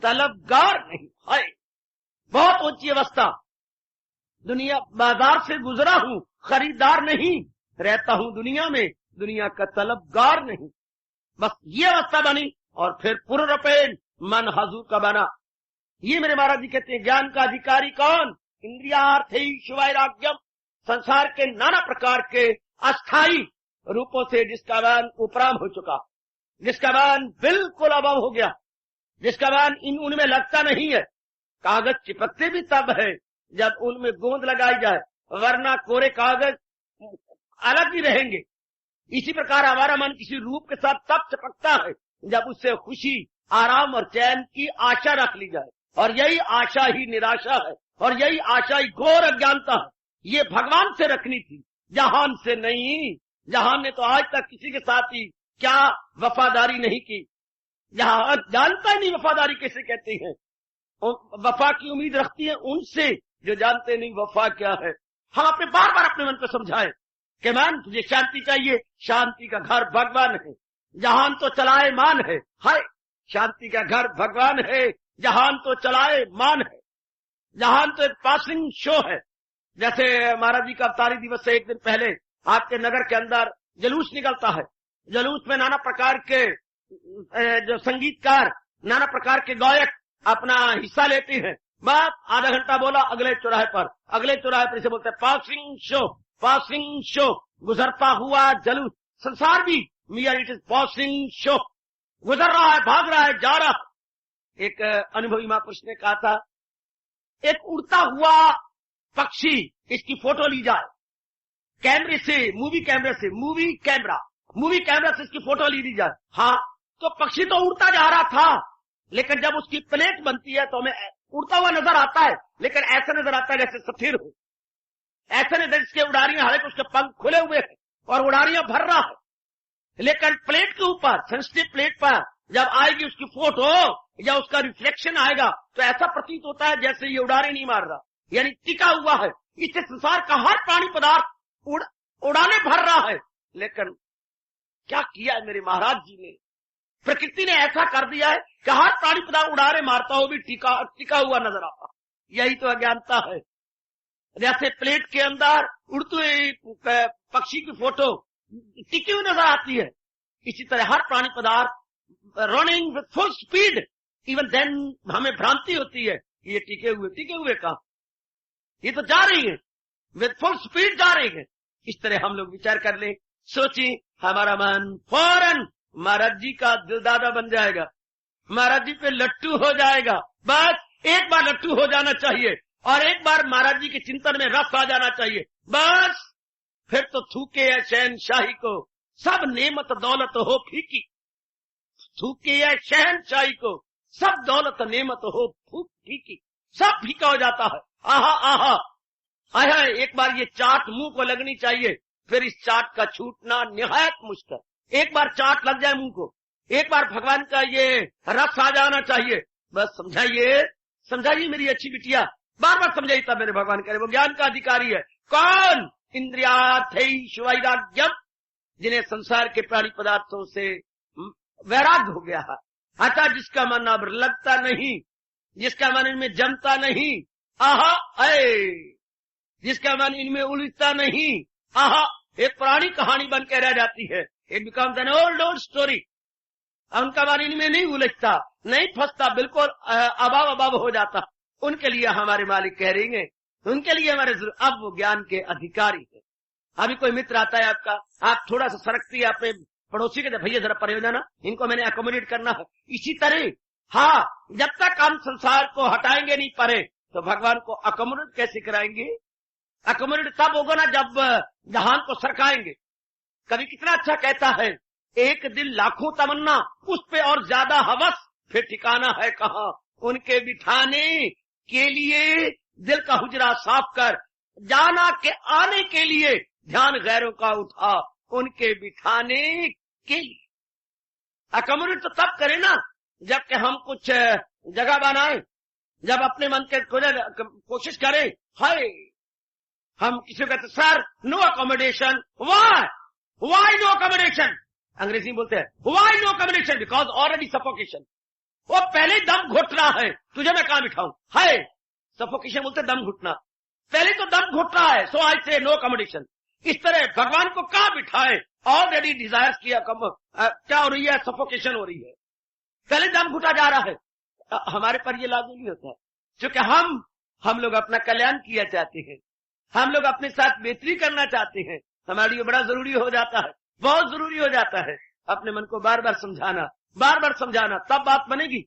तलबगार नहीं। हाय बहुत ऊंची अवस्था, दुनिया बाजार से गुजरा हूं खरीदार नहीं, रहता हूं दुनिया में दुनिया का तलबगार नहीं। बस ये अवस्था बनी और फिर पूर्णपेन मन हजूर का बना। ये मेरे महाराज जी कहते हैं, ज्ञान का अधिकारी कौन? इंद्रियार्थैश्वैराग्यम, संसार के नाना प्रकार के अस्थाई रूपों से जिसका मन उपराम हो चुका, जिसका मन बिल्कुल अभाव हो गया, जिसका मन उनमें लगता नहीं है। कागज चिपकते भी तब है जब उनमें गोंद लगाई जाए, वरना कोरे कागज अलग ही रहेंगे। इसी प्रकार हमारा मन किसी रूप के साथ तब चिपकता है जब उससे खुशी, आराम और चैन की आशा रख ली जाए, और यही आशा ही निराशा है, और यही आशा ही घोर अज्ञानता है। ये भगवान से रखनी थी, जहान से नहीं। जहान ने तो आज तक किसी के साथ ही क्या वफादारी नहीं की, जहां जानता ही नहीं वफादारी कैसे कहते हैं। वफा की उम्मीद रखती है उनसे जो जानते नहीं वफा क्या है। हम अपने बार बार अपने मन को समझाएं कि मन तुझे शांति चाहिए, शांति का घर भगवान है, जहान तो चलाए मान है। हाय शांति का घर भगवान है, जहान तो चलाए मान है। जहान तो एक पासिंग शो है। जैसे महाराज जी का अवतारी दिवस से एक दिन पहले आपके नगर के अंदर जुलूस निकलता है, जुलूस में नाना प्रकार के जो संगीतकार, नाना प्रकार के गायक अपना हिस्सा लेते हैं। बस आधा घंटा बोला, अगले चौराहे पर इसे बोलते हैं पासिंग शो, पासिंग शो, गुजरता हुआ जुलूस। संसार भी मियां इट इज पासिंग शो, गुजर रहा है, भाग रहा है, जा रहा। एक अनुभवी महापुरुष ने कहा था, एक उड़ता हुआ पक्षी, इसकी फोटो ली जाए कैमरे से, मूवी कैमरे से, मूवी कैमरा से इसकी फोटो ली जाए। हाँ तो पक्षी तो उड़ता जा रहा था, लेकिन जब उसकी प्लेट बनती है तो हमें उड़ता हुआ नजर आता है, लेकिन ऐसा नजर आता है जैसे सफिर हो, ऐसा नहीं जिसके उड़ारियां, हालांकि उसके पंख खुले हुए हैं और उड़ारियां भर रहा है, लेकिन प्लेट के ऊपर, सेंसिटिव प्लेट पर जब आएगी उसकी फोटो या उसका रिफ्लेक्शन आएगा तो ऐसा प्रतीत होता है जैसे ये उड़ारे नहीं मार रहा, यानी टिका हुआ है। इससे संसार का हर प्राणी पदार्थ उड़ाने भर रहा है। लेकिन क्या किया है मेरे महाराज जी ने? प्रकृति ने ऐसा कर दिया है कि हर प्राणी पदार्थ उड़ारे मारता हो भी टिका हुआ नजर आता। यही तो अज्ञानता है। जैसे प्लेट के अंदर उड़ते हुए पक्षी की फोटो टिकी हुई नजर आती है, इसी तरह हर प्राणी पदार्थ running with full speed, even then हमें भ्रांति होती है ये टिके हुए कहा, ये तो जा रही है, विथ फुल स्पीड जा रही है। इस तरह हम लोग विचार कर ले, सोचिए, हमारा मन फौरन महाराज जी का दिलदादा बन जाएगा, महाराज जी पे लट्टू हो जाएगा। बस एक बार लट्टू हो जाना चाहिए और एक बार महाराज जी के चिंतन में रस आ जाना चाहिए। बस फिर तो थूके है शहनशाही को, सब नेमत दौलत हो फीकी। थूके है शहनशाही को, सब दौलत नेमत हो फीकी, सब फीका हो जाता है। आहा आहा आहा, एक बार ये चाट मुंह को लगनी चाहिए, फिर इस चाट का छूटना निहायत मुश्किल। एक बार चाट लग जाए मुंह को, एक बार भगवान का ये रस आ जाना चाहिए। बस समझाइए मेरी अच्छी बिटिया, बार बार समझाइए, तब मेरे भगवान करे वो ज्ञान का अधिकारी है। कौन? इंद्रियार्थैश्वैराग्यम, जिन्हें संसार के प्राणी पदार्थों से वैराग्य हो गया है। अतः जिसका मन अब लगता नहीं, जिसका मन इनमें जमता नहीं, आहा ऐ, जिसका मन इनमें उलझता नहीं, आहा, एक पुरानी कहानी बन के रह जाती है। It becomes an old story. उनका मन इनमें नहीं उलझता, नहीं फंसता, बिल्कुल अभाव हो जाता। उनके लिए हमारे मालिक कह रही हैं, उनके लिए हमारे अब वो ज्ञान के अधिकारी है। अभी कोई मित्र आता है आपका, आप थोड़ा सा सरकती है अपने पड़ोसी के भैया जरा परे हो जाना, इनको मैंने अकोमोडेट करना है। इसी तरह हाँ, जब तक हम संसार को हटाएंगे नहीं परे, तो भगवान को अकोमोडेट कैसे कराएंगे? अकोमोडेट तब होगा ना जब जहान को सरकाएंगे। कभी कितना अच्छा कहता है, एक दिल लाखों तमन्ना, उस पे और ज्यादा हवस, फिर ठिकाना है कहाँ? उनके बिठाने के लिए दिल का हुजरा साफ कर, जाना के आने के लिए ध्यान गैरों का उठा, उनके बिठाने के लिए। अकोमोडेट तो तब करें ना जबकि हम कुछ जगह बनाए, जब अपने मन के कोशिश करें। हाय, हम किसी को कहते sir no accommodation, why no accommodation? अंग्रेजी में बोलते हैं why no accommodation, because already suffocation. वो पहले दम घुट रहा है, तुझे मैं कहां बिठाऊं? हाय, सफोकेशन बोलते दम घुटना, पहले तो दम घुट रहा है, सो आई से नो अकोमोडेशन। इस तरह भगवान को कहां बिठाए? ऑलरेडी डिजायर्स किया क्या हो रही है? सफोकेशन हो रही है, पहले दम घुटा जा रहा है। हमारे पर ये लागू नहीं होता, क्योंकि हम लोग अपना कल्याण किया चाहते हैं, हम लोग अपने साथ बेहतरी करना चाहते हैं। हमारे लिए बड़ा जरूरी हो जाता है, बहुत जरूरी हो जाता है अपने मन को बार बार समझाना, तब बात बनेगी।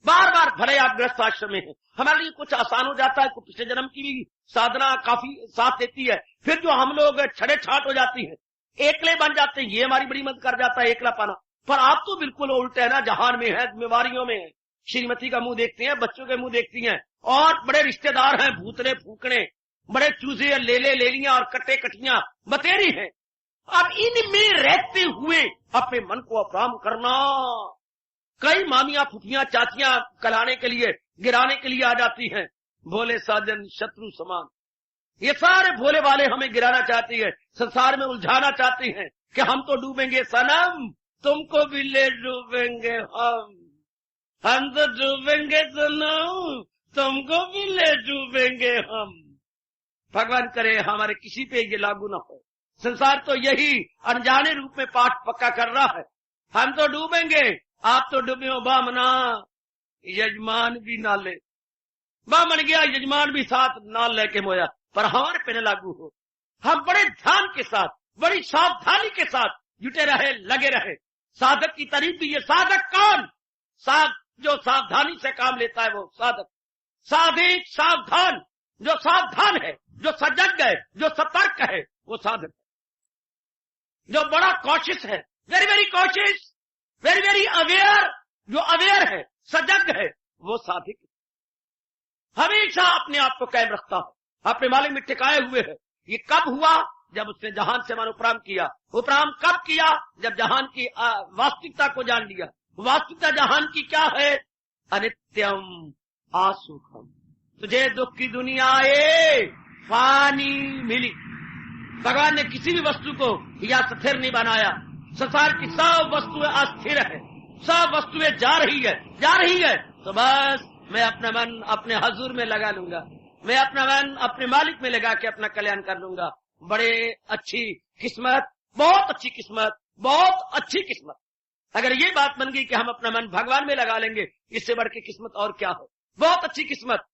बार बार भले आप गृहस्थ आश्रम में हैं, हमारे लिए कुछ आसान हो जाता है, कुछ पिछले जन्म की भी साधना काफी साथ देती है। फिर जो हम लोग छड़े छाट हो जाती है, एकले बन जाते हैं, ये हमारी बड़ी मदद कर जाता है एकला पाना। पर आप तो बिल्कुल उल्टे है ना, जहान में है, जिम्मेवारियों में है, श्रीमती का मुंह देखती हैं, बच्चों के मुंह देखती हैं, और बड़े रिश्तेदार हैं, भूतरे फूकने, बड़े चूजे, लेलियां और कट्टे कटियां बतेरी हैं। अब इनमें रहते हुए अपने मन को अपराम करना, कई मामियां फुफियां चाचियां कलाने के लिए, गिराने के लिए आ जाती हैं। भोले साजन शत्रु समान, ये सारे भोले वाले हमें गिराना चाहती है, संसार में उलझाना चाहती हैं कि हम तो डूबेंगे सनम, तुमको भी ले डूबेंगे हम तो डूबेंगे सनम, तुमको भी ले डूबेंगे हम। भगवान करे हमारे किसी पे ये लागू ना हो। संसार तो यही अनजाने रूप में पाठ पक्का कर रहा है, हम तो डूबेंगे, आप तो डूबे हो बामना, यजमान भी ना ले, बामन गया यजमान भी साथ नाल लेके मोया, पर हमारे पे न लागू हो। हम बड़े ध्यान के साथ, बड़ी सावधानी के साथ जुटे रहे, लगे रहे। साधक की तारीफ भी, ये साधक कौन? जो सावधानी से काम लेता है वो साधक। साधिक सावधान, जो सावधान है, जो सजग है, जो सतर्क है, वो साधक है। जो बड़ा कॉशियस है, very very cautious, very very aware, जो अवेयर है, सजग है, वो साधिक है। हमेशा अपने आप को कायम रखता है, अपने मालिक में टिकाए हुए है। ये कब हुआ? जब उसने जहान से मन उपराम किया। उपराम कब किया? जब जहान की वास्तविकता को जान लिया। वास्तविकता जहान की क्या है? अनित्यम आसुखम। तुझे दुख की दुनिया फानी मिली। भगवान ने किसी भी वस्तु को या स्थिर नहीं बनाया। संसार की सब वस्तुएं अस्थिर है, सब वस्तुएं जा रही है, तो बस मैं अपना मन अपने हजूर में लगा लूंगा, मैं अपना मन अपने मालिक में लगा के अपना कल्याण कर लूंगा। बड़े अच्छी किस्मत, बहुत अच्छी किस्मत, बहुत अच्छी किस्मत। अगर ये बात बन गई कि हम अपना मन भगवान में लगा लेंगे, इससे बढ़ के किस्मत और क्या हो। बहुत अच्छी किस्मत,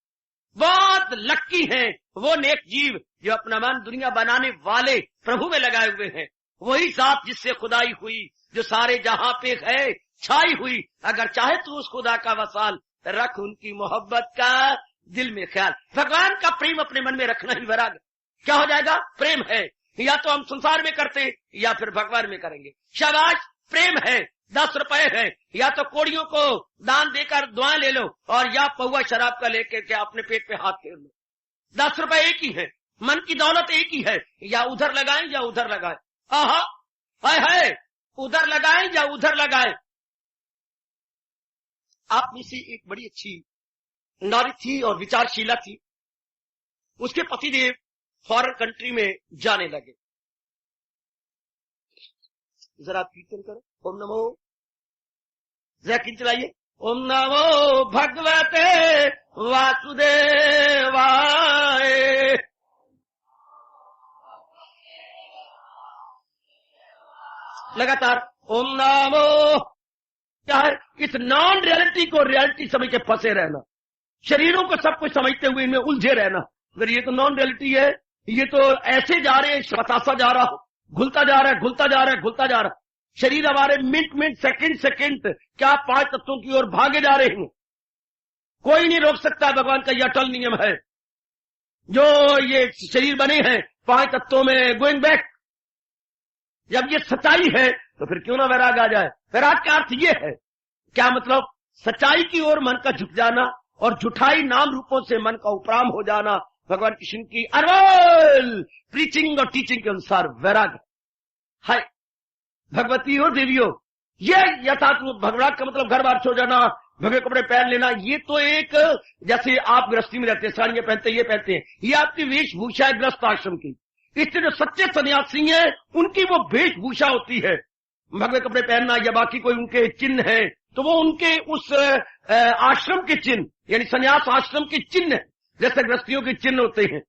बहुत लक्की है वो नेक जीव जो अपना मन दुनिया बनाने वाले प्रभु में लगाए हुए हैं। वही जात जिससे खुदाई हुई, जो सारे जहां पे है छाई हुई। अगर चाहे तो उस खुदा का वसाल रख, उनकी मोहब्बत का दिल में ख्याल। भगवान का प्रेम अपने मन में रखना ही वैराग क्या हो जाएगा? प्रेम है। या तो हम संसार में करते या फिर भगवान में करेंगे। शाबाश, प्रेम है, 10 रुपए है, या तो कोड़ियों को दान देकर दुआएं ले लो, और या पौवा शराब का लेके के अपने पेट पे हाथ फेर लो। 10 रुपए एक ही है, मन की दौलत एक ही है, या उधर लगाएं या उधर लगाएं। आहा, हाय हाय, उधर लगाएं या उधर लगाएं। आप में से एक बड़ी अच्छी नारी थी और विचारशीला थी। उसके पतिदेव फॉरेन कंट्री में जाने लगे। जरा कीर्तन करो, ओम नमो, जरा कीर्तन चलाइए, ओम नमो भगवते वासुदेवाय। लगातार ओम नमो। क्या है? इस नॉन रियलिटी को रियलिटी समझ के फंसे रहना, शरीरों को सब कुछ समझते हुए इनमें उलझे रहना। अगर ये तो नॉन रियलिटी है, ये तो ऐसे जा रहे हैं, बतासा जा रहा हो, घुलता जा रहा है, घुलता जा रहा है, घुलता जा रहा है। शरीर हमारे मिनट सेकंड क्या 5 तत्वों की ओर भागे जा रहे हैं। कोई नहीं रोक सकता। भगवान का यह अटल नियम है। जो ये शरीर बने हैं 5 तत्वों में गोइंग बैक। जब ये सच्चाई है तो फिर क्यों ना वैराग आ जाए। वैराग का अर्थ ये है, क्या मतलब, सच्चाई की ओर मन का झुक जाना और झुठाई नाम रूपों से मन का उपराम हो जाना। भगवान कृष्ण की अनमोल प्रीचिंग और टीचिंग के अनुसार वैराग है। भगवती हो देवियों, ये यथार्थ भगवान का मतलब घर बार छोड़ जाना, भगवे कपड़े पहन लेना, ये तो एक, जैसे आप गृहस्थी में रहते हैं, साड़ियां पहनते हैं, ये पहनते हैं, ये आपकी वेशभूषा है गृहस्थ आश्रम की। इससे जो सच्चे सन्यासी हैं उनकी वो वेशभूषा होती है। भगवे कपड़े पहनना या बाकी कोई उनके चिन्ह है तो वो उनके उस आश्रम के चिन्ह, यानी सन्यास आश्रम के चिन्ह, जैसे गृहस्थियों के चिन्ह होते हैं,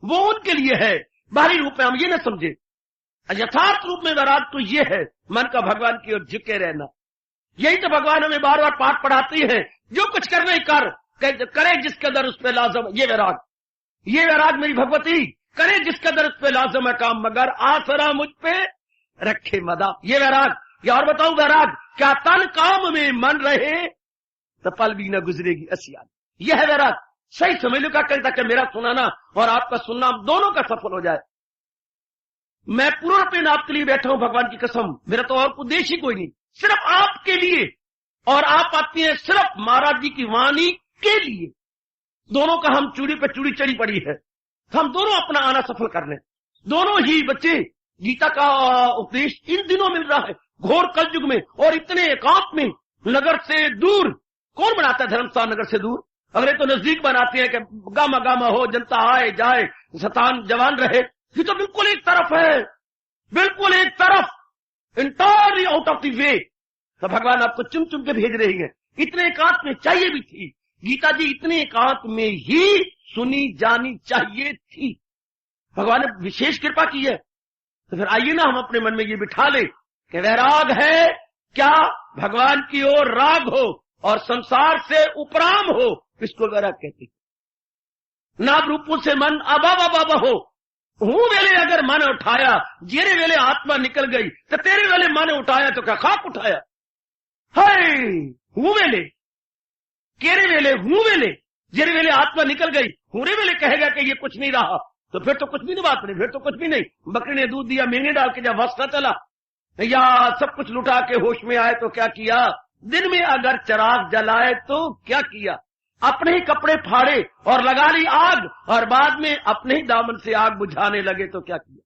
वो उनके लिए है। बाहरी रूप में हम ये न समझे। यथार्थ रूप में वैराग तो ये है, मन का भगवान की ओर झुके रहना। यही तो भगवान हमें बार बार पाठ पढ़ाते हैं, जो कुछ करना ही कर, करे जिसके दर उस पे लाजम। ये वैराग मेरी भगवती, करे जिसके दर उस पे लाजम है काम, मगर आसरा मुझ पे रखे मदा। ये वैराग। या और बताऊं वैराग, क्या तन काम में मन रहे तो पल भी न गुजरेगी असियान। यह है वैराग। सही समझ लो क्या कहता कि मेरा सुनाना और आपका सुनना दोनों का सफल हो जाए। मैं पूर्ण रूप में आपके लिए बैठा हूं, भगवान की कसम। मेरा तो और उद्देश्य ही कोई नहीं, सिर्फ आपके लिए। और आप आती हैं सिर्फ महाराज जी की वाणी के लिए। दोनों का हम चूड़ी पे चूड़ी चढ़ी पड़ी है, तो हम दोनों अपना आना सफल कर लें। दोनों ही बच्चे, गीता का उपदेश इन दिनों मिल रहा है, घोर कलयुग में, और इतने एकांत में, नगर से दूर। कौन बनाता है धर्मस्थान नगर से दूर? अगर तो नजदीक बनाते हैं कि गामा गामा हो, जनता आए जाए, शतान जवान रहे। ये तो बिल्कुल एक तरफ है, बिल्कुल एक तरफ, entirely out of the way. तो भगवान आपको चुम चुम के भेज रही है। इतने एकांत में चाहिए भी थी गीता जी, इतने एकांत में ही सुनी जानी चाहिए थी। भगवान ने विशेष कृपा की है। तो फिर आइए ना हम अपने मन में ये बिठा ले कि वैराग है क्या? भगवान की ओर राग हो और संसार से उपराम हो, इसको वैराग कहते हैं। नाम रूपों से मन अबाबा हो। हूं वेले अगर मन उठाया, जेरे वेले आत्मा निकल गई, तो तेरे वेले मन उठाया तो क्या खाक उठाया? हाय हूं वेले, केरे वेले, हूं वेले, जेरे वेले आत्मा निकल गई, हूरे वेले कहेगा कि ये कुछ नहीं रहा, तो फिर तो कुछ भी नहीं, बात नहीं, फिर तो कुछ भी नहीं। बकरी ने दूध दिया, मेंढे डाल के जब वस्ता चला, या सब कुछ लुटा के होश में आए तो क्या किया? दिन में अगर चिराग जलाए तो क्या किया? अपने ही कपड़े फाड़े और लगा ली आग, और बाद में अपने ही दामन से आग बुझाने लगे तो क्या किया?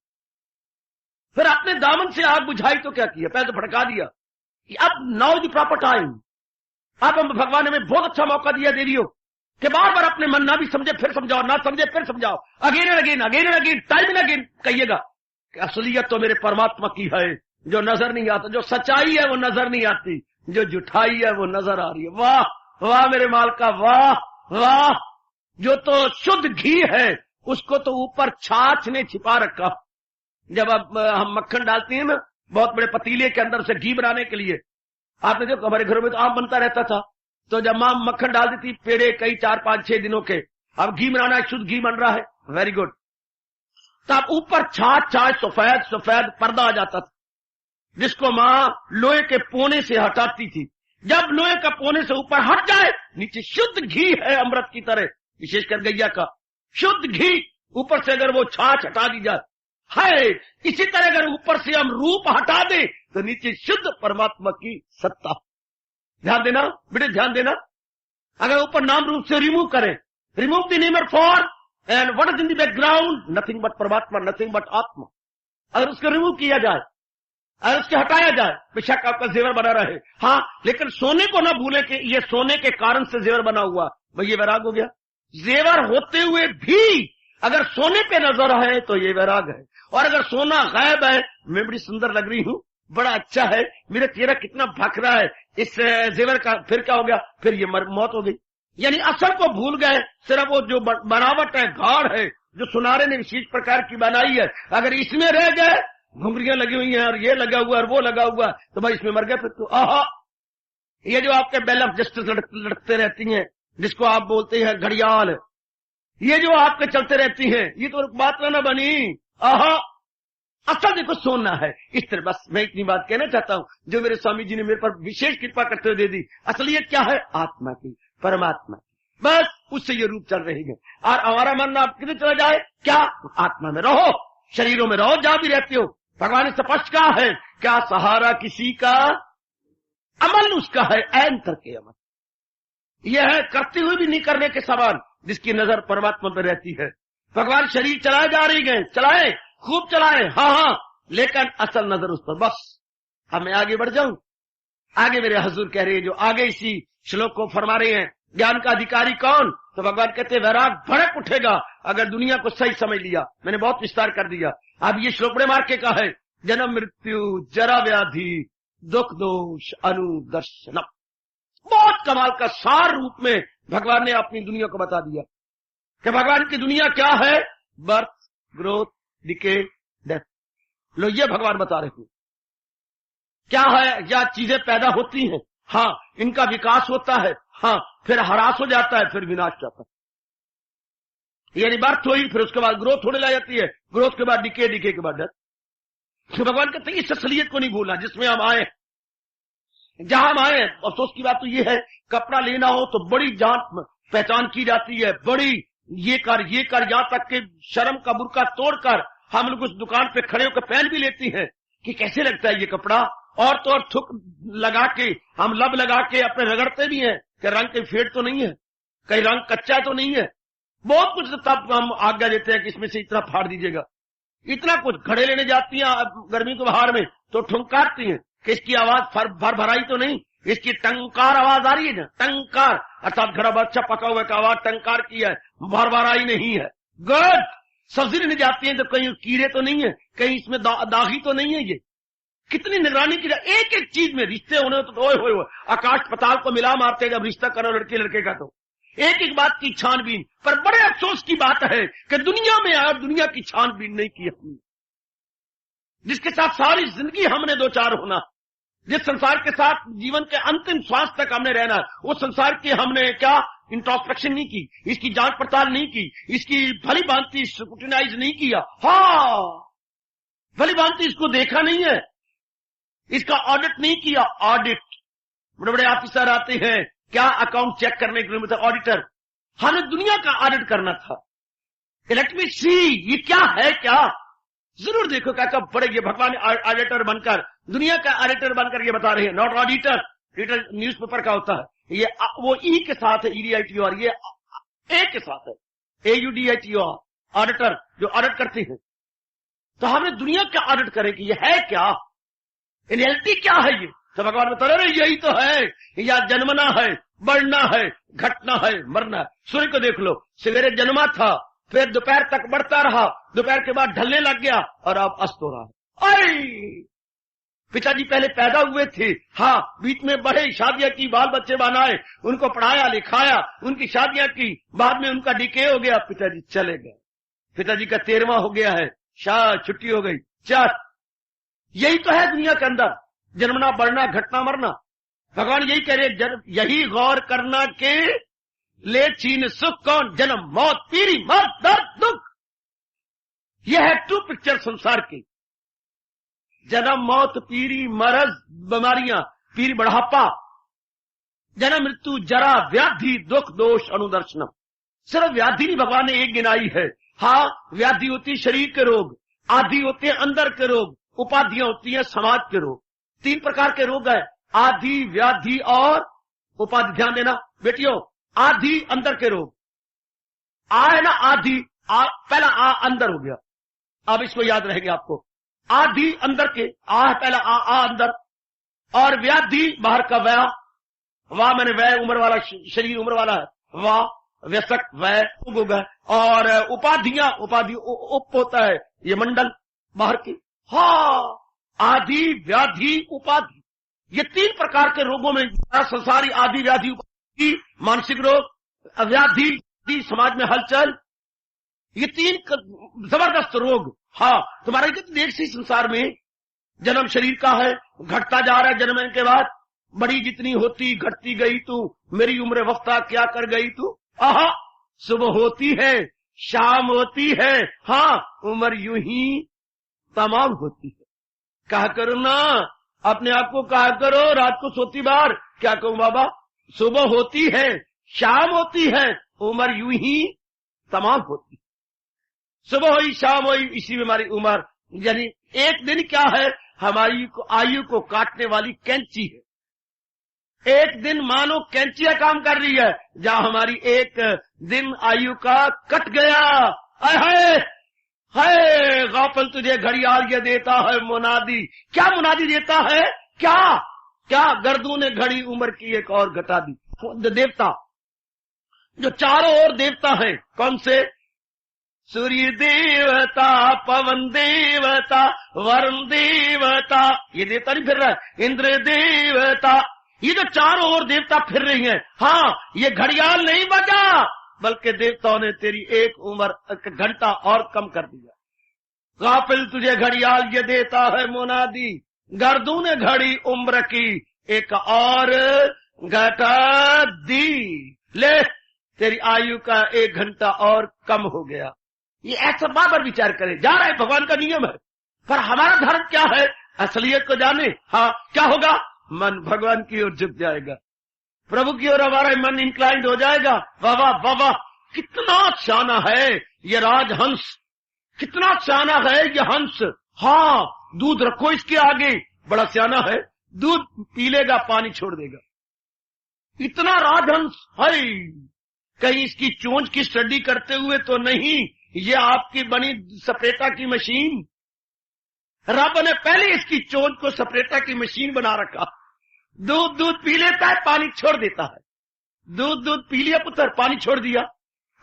फिर अपने दामन से आग बुझाई तो क्या किया? पहले तो भड़का दिया। अब नाउ द प्रॉपर टाइम। अब हम भगवान ने हमें बहुत अच्छा मौका दिया देवियों कि बार बार अपने मन ना भी समझे फिर समझाओ, ना समझे फिर समझाओ, again and again, again and again, time and again कहिएगा कि असलियत तो मेरे परमात्मा की है, जो नजर नहीं आता। जो सच्चाई है वो नजर नहीं आती, जो जुठाई है वो नजर आ रही है। वाह वाह मेरे मालका, वाह वाह। जो तो शुद्ध घी है उसको तो ऊपर छाछ ने छिपा रखा। जब अब हम मक्खन डालते हैं ना बहुत बड़े पतीले के अंदर से घी बनाने के लिए, आपने देखो हमारे घरों में तो आम बनता रहता था, तो जब मां मक्खन डाल देती पेड़े कई 4, 5, 6 दिनों के, अब घी बनाना है, शुद्ध घी बन रहा है, वेरी गुड। तब ऊपर छाछ सफेद सफेद पर्दा आ जाता था, जिसको मां लोहे के पोने से हटाती थी। जब लोहे का पोने से ऊपर हट जाए, नीचे शुद्ध घी है अमृत की तरह, विशेषकर गैया का शुद्ध घी, ऊपर से अगर वो छाछ हटा दी जाए है। इसी तरह अगर ऊपर से हम रूप हटा दे तो नीचे शुद्ध परमात्मा की सत्ता। ध्यान देना बेटे, ध्यान देना। अगर ऊपर नाम रूप से रिमूव करें, remove the name for and what is in the background, nothing but परमात्मा, नथिंग बट आत्मा। अगर उसको रिमूव किया जाए, अगर उसके हटाया जाए, बेशक आपका जेवर बना रहे, हाँ, लेकिन सोने को ना भूले कि ये सोने के कारण से जेवर बना हुआ, भाई ये वैराग हो गया। जेवर होते हुए भी अगर सोने पे नजर है तो ये वैराग है। और अगर सोना गायब है, मैं बड़ी सुंदर लग रही हूं, बड़ा अच्छा है, मेरा चेहरा कितना भख रहा है, इस जेवर का फिर क्या हो गया? फिर ये मौत हो गई। यानी असल को भूल गए, सिर्फ वो जो बनावट है, गाढ़ है, जो सुनारे ने विशेष प्रकार की बनाई है, अगर इसमें रह गए, घुंघरियां लगी हुई हैं और ये लगा हुआ और वो लगा हुआ, तो भाई इसमें मर गए फिर तो। आहा, ये जो आपके बेल ऑफ जस्टिस लड़कते रहती हैं, जिसको आप बोलते हैं घड़ियाल, ये जो आपके चलते रहती हैं, ये तो बात ना बनी। आहा, असल देखो सोना है इस तरह। बस मैं इतनी बात कहना चाहता हूं जो मेरे स्वामी जी ने मेरे पर विशेष कृपा करते हुए दे दी। असलियत क्या है? आत्मा की, परमात्मा की। बस उससे ये रूप चल रही है। और हमारा मन आप किधर चला जाए? क्या आत्मा में रहो, शरीरों में रहो, जहां भी रहते हो। भगवान ने स्पष्ट कहा है, क्या सहारा किसी का, अमल उसका है, ऐन करके अमल। यह है करते हुए भी नहीं करने के समान, जिसकी नजर परमात्मा पर रहती है। भगवान शरीर चलाए जा रही गए, चलाए, खूब चलाए, हाँ, लेकिन असल नजर उस पर। बस अब मैं आगे बढ़ जाऊं। आगे मेरे हजूर कह रहे हैं, जो आगे इसी श्लोक को फरमा रहे हैं, ज्ञान का अधिकारी कौन? तो भगवान कहते हैं वैराग भड़क उठेगा अगर दुनिया को सही समझ लिया। मैंने बहुत विस्तार कर दिया। अब ये श्लोक बड़े मार के का है, जन्म मृत्यु जरा व्याधि दुख दोष अनुदर्शनम। बहुत कमाल का सार रूप में भगवान ने अपनी दुनिया को बता दिया कि भगवान की दुनिया क्या है? Birth, growth, decay, death. लो ये भगवान बता रहे हैं क्या है। या चीजें पैदा होती हैं, हाँ, इनका विकास होता है, हाँ, फिर ह्रास हो जाता है, फिर विनाश जाता है। यानी बर्थ हुई, फिर उसके बाद ग्रोथ होने लग जाती है, ग्रोथ के बाद डिके, डिके के बाद डेथ। तो भगवान कहते हैं इस असलियत को नहीं भूलना जिसमें हम आए, जहां हम आए। अफसोस की बात तो ये है, कपड़ा लेना हो तो बड़ी जान पहचान की जाती है, बड़ी ये कर, यहां तक के शर्म का बुर्का तोड़कर हम लोग उस दुकान पे खड़े होकर पहन भी लेती हैं कि कैसे लगता है ये कपड़ा। और तो और थुक लगा के, हम लब लगा के अपने रगड़ते भी हैं कि रंग कहीं फेड तो नहीं है, कहीं रंग कच्चा तो नहीं है। बहुत कुछ तब हम आज्ञा देते हैं कि इसमें से इतना फाड़ दीजिएगा। इतना कुछ घड़े लेने जाती हैं गर्मी के बाहर में तो ठुंकारती हैं कि इसकी आवाज भर भराई तो नहीं, इसकी टंकार आवाज आ रही है ना, टंकार अर्थात घड़ा अच्छा पका हुआ का आवाज टंकार की है, भर भराई नहीं है। गुड। सब्जी लेने जाती है तो कहीं कीड़े तो नहीं है, कहीं इसमें दागी तो नहीं है। ये कितनी निगरानी की जाए एक एक चीज में। रिश्ते होने तो ओए होए आकाश पताल को मिला मारते जब रिश्ता करो लड़के लड़के का, तो एक एक बात की छानबीन। पर बड़े अफसोस की बात है कि दुनिया में आप दुनिया की छानबीन नहीं की हमने, जिसके साथ सारी जिंदगी हमने दो चार होना, जिस संसार के साथ जीवन के अंतिम श्वास तक हमने रहना, उस संसार की हमने क्या इंट्रोस्पेक्शन नहीं की, इसकी जांच पड़ताल नहीं की, इसकी भली भांति स्क्रूटिनाइज नहीं किया। हाँ, भली भांति इसको देखा नहीं है, इसका ऑडिट नहीं किया। ऑडिट, बड़े बड़े ऑफिसर आते हैं क्या अकाउंट चेक करने के लिए, मतलब ऑडिटर। हमें दुनिया का ऑडिट करना था। लेट मी सी, ये क्या है, क्या जरूर देखो क्या कब बड़े ये भगवान ऑडिटर बनकर, दुनिया का ऑडिटर बनकर ये बता रहे हैं। नॉट ऑडिटर, ऑडिटर न्यूज़पेपर का होता है, ये वो ई के साथ है, EDITOR, ये ए के साथ है, AUDITOR, ऑडिटर जो ऑडिट करते हैं। तो हमें दुनिया का ऑडिट करें कि ये है क्या, रियलिटी क्या है। ये तो भगवान बता रहे यही तो है, या जन्मना है, बढ़ना है, घटना है, मरना है। सूर्य को देख लो, सवेरे जन्मा था, फिर दोपहर तक बढ़ता रहा, दोपहर के बाद ढलने लग गया और अब अस्त हो रहा है। अरे पिताजी पहले पैदा हुए थे, हाँ, बीच में बढ़े, शादियां की, बाल बच्चे बनाए, उनको पढ़ाया लिखाया, उनकी शादियां की, बाद में उनका डिके हो गया, पिताजी चले गए। पिताजी का 13वां हो गया है, शायद छुट्टी हो गई, चार। यही तो है दुनिया के अंदर, जन्मना, बढ़ना, घटना, मरना। भगवान यही कह रहे, यही गौर करना के ले छीन सुख कौन, जन्म मौत पीरी मौत दर्द दुख। यह है टू पिक्चर संसार की, जन्म मौत पीरी मरज बीमारियां, पीरी बढ़ापा, जन्म मृत्यु जरा व्याधि दुख दोष अनुदर्शनम। सिर्फ व्याधि नहीं भगवान ने एक गिनाई है। हाँ, व्याधि होती शरीर के रोग, आदि होते हैं अंदर के रोग, उपाधियां होती हैं समाज के रोग। 3 प्रकार के रोग है, आदि, व्याधि और उपाधि। ध्यान देना बेटियों, आदि अंदर के रोग, आ है ना आदि, पहला आ अंदर हो गया, अब इसको याद रहेंगे आपको। आदि अंदर के, आ है पहला आ अंदर, और व्याधि बाहर का वह, वाह मैंने वह उम्र वाला, शरीर उम्र वाला है, वाह व्यसक वह उग है। और उपाधियां, उपाधि उप होता है ये मंडल बाहर की। हाँ, आदि व्याधि उपाधि, ये 3 प्रकार के रोगों में संसारी आदि व्याधि उपाधि, मानसिक रोग, व्याधि समाज में हलचल, ये 3 जबरदस्त रोग। हाँ, तुम्हारा देख सी संसार में जन्म शरीर का है, घटता जा रहा है जन्म के बाद, बड़ी जितनी होती घटती गई तू, मेरी उम्र वफ्ता क्या कर गई तू। आहा, सुबह होती है शाम होती है, हाँ, उम्र यूं ही तमाम होती है। कहा करो ना, अपने आप को कहा करो, रात को सोती बार क्या कहूं बाबा, सुबह होती है, शाम होती है, उम्र यूं ही तमाम होती है। सुबह हुई, शाम हुई, इसी में हमारी उम्र, यानी एक दिन क्या है, हमारी आयु को काटने वाली कैंची है। एक दिन मानो कैंचिया काम कर रही है, जहां हमारी एक दिन आयु का कट गया। हाय हाय, गाफिल तुझे घड़ियाल ये देता है मुनादी। क्या मुनादी देता है? क्या क्या गर्दू ने घड़ी उम्र की एक और घटा दी। देवता जो चारों ओर देवता है, कौन से? सूर्य देवता, पवन देवता, वरुण देवता, ये देवता नहीं फिर रहा है, इंद्र देवता, ये जो चारों ओर देवता फिर रही हैं। हाँ, ये घड़ियाल नहीं बजा, बल्कि देवताओं ने तेरी एक उम्र घंटा और कम कर दिया। गाफिल तुझे घड़ियाल ये देता है मुनादी, गर्दू ने घड़ी उम्र की एक और घटा दी। ले, तेरी आयु का एक घंटा और कम हो गया। ये ऐसा बार विचार करे जा रहा है, भगवान का नियम है। पर हमारा धर्म क्या है? असलियत को जाने। हाँ, क्या होगा? मन भगवान की ओर झुक जाएगा, प्रभु की ओर हमारा मन इंक्लाइंड हो जाएगा। वाह वाह वाह वाह, कितना शाना है ये राजहंस, कितना शाना है ये हंस। हाँ, दूध रखो इसके आगे, बड़ा सियाना है, दूध पी लेगा, पानी छोड़ देगा। इतना राजहंस है। कहीं इसकी चोंच की स्टडी करते हुए तो नहीं, ये आपकी बनी सपेटा की मशीन। रब ने पहले इसकी चोंच को सपेटा की मशीन बना रखा। दूध दूध पी लेता है, पानी छोड़ देता है। दूध दूध पी लिया पुत्र, पानी छोड़ दिया।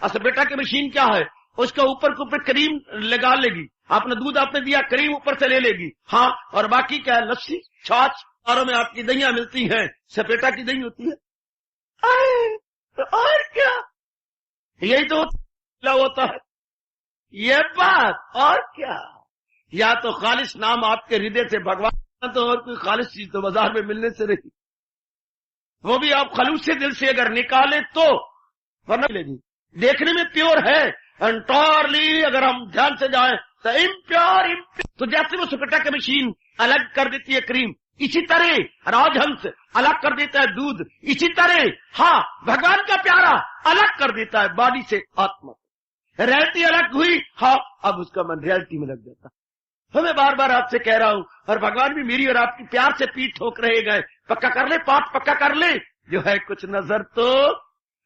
सपेटा की मशीन क्या है? उसका ऊपर के ऊपर क्रीम लगा लेगी। आपने दूध आपने दिया, क्रीम ऊपर से ले लेगी। हाँ, और बाकी क्या है? लस्सी, छाछ, और में आपकी दहियां मिलती हैं, सपेटा की दही होती है। और क्या, यही तो होता है ये बात। और क्या, या तो खालिश नाम आपके हृदय से भगवान, तो और कोई खालिश चीज तो बाजार में मिलने से नहीं, वो भी आप खलूस से दिल से अगर निकाले तो, वरना मिलेगी। देखने में प्योर है, एंटायरली अगर हम ध्यान से जाएं तो इम्प्योर। तो जैसे वो सपेटा की मशीन अलग कर देती है क्रीम, इसी तरह राजहंस अलग कर देता है दूध, इसी तरह हाँ, भगवान का प्यारा अलग कर देता है बॉडी से आत्मा। रियलिटी अलग हुई, हाँ, अब उसका मन रियलिटी में लग जाता। मैं बार बार आपसे कह रहा हूं, और भगवान भी मेरी और आपकी प्यार से पीठ ठोक रहे गए, पक्का कर ले, पाठ पक्का कर ले। जो है कुछ नजर तो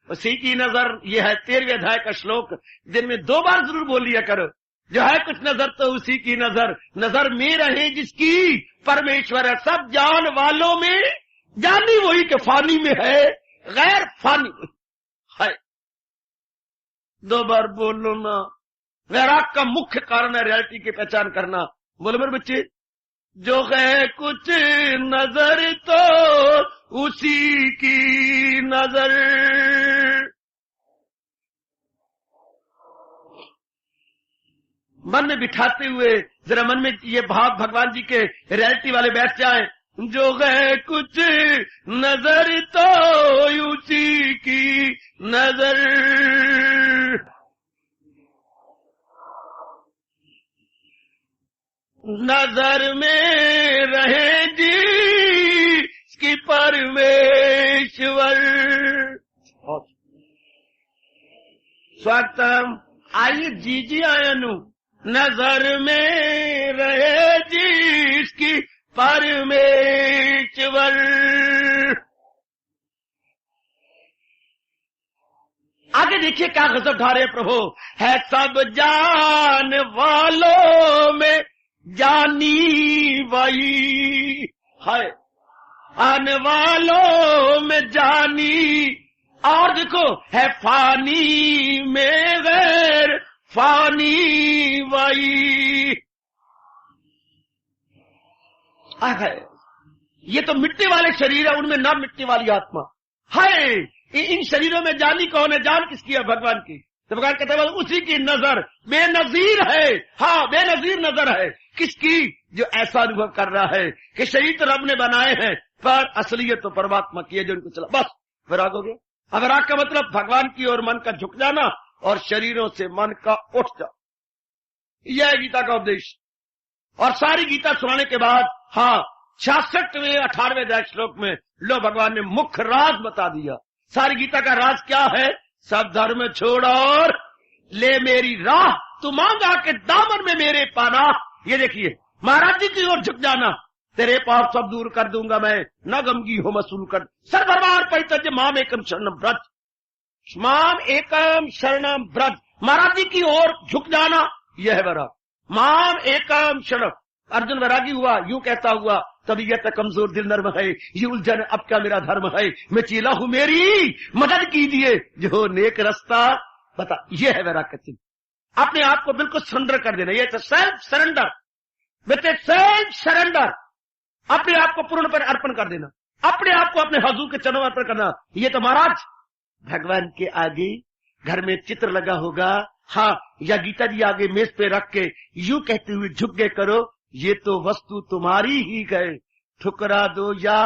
उसी की नजर, ये है 13वें अध्याय का श्लोक, दिन में 2 बार जरूर बोल लिया करो। जो है कुछ नजर तो उसी की नजर, नजर में रहे जिसकी परमेश्वर है। सब जान वालों में जानी वही के फानी में है, गैर फानी में है। 2 बार बोलो ना। वैराग का मुख्य कारण है रियलिटी की पहचान करना। बोलो मेरे बच्चे, जो है कुछ नजर तो उसी की नजर। मन में बिठाते हुए जरा मन में ये भाव भगवान जी के रियलिटी वाले बैठ जाएं। जो है कुछ नजर तो उसी की नजर। नजर में रहे जिसकी परमेश्वर। स्वागतम, आइए जी आयनु। नजर में रहे जिसकी परमेश्वर। आगे देखिए क्या गजब ढा रहे प्रभु। है सब जान वालों में जानी वही है, आने वालों में जानी। और देखो, है फानी में गैर फानी वही है। ये तो मिट्टी वाले शरीर है, उनमें ना मिट्टी वाली आत्मा है। इन शरीरों में जानी कौन है? जान किसकी है? भगवान की। तो भगवान कहते हैं उसी की नजर बेनजीर है। हाँ, बेनजीर नजर है। किसकी? जो ऐसा अनुभव कर रहा है कि शरीर तो रब ने बनाए हैं, पर असलियत तो परमात्मा की है जो उनको चला। बस विराग हो गया। अब विराग का मतलब भगवान की ओर मन का झुक जाना और शरीरों से मन का उठ जाना। यह है गीता का उपदेश। और सारी गीता सुनाने के बाद 66वें 18वें श्लोक में लो भगवान ने मुख्य राज बता दिया। सारी गीता का राज क्या है? सब धर्म छोड़ और ले मेरी राह, तू मांगा के दामन में मेरे पाना। ये देखिए, महाराज जी की ओर झुक जाना, तेरे पाप सब दूर कर दूंगा मैं, न गमगी हो मसूल कर, सर्वभार परित्यज्य माम एकम शरणम व्रज, माम एकम शरणम व्रज। महाराज जी की ओर झुक जाना, यह है वैराग। माम एकम शरण, अर्जुन वैरागी हुआ, यूं कहता हुआ, तबीयत कमजोर दिल नर्म है, ये उलझन अब क्या मेरा धर्म है, मैं चीला हूं मेरी मदद कीजिए जो नेक रास्ता बता। यह है वैराग का चिन्ह। अपने आप को बिल्कुल सरेंडर कर देना, ये तो self surrender, with self surrender, अपने आप को पूर्ण पर अर्पण कर देना, अपने आप को अपने हुजूर के चरणों में अर्पण करना। ये तो महाराज भगवान के आगे घर में चित्र लगा होगा, या गीता जी आगे मेज पे रख के यूं कहते हुए झुक गए करो, ये तो वस्तु तुम्हारी ही गए, ठुकरा दो या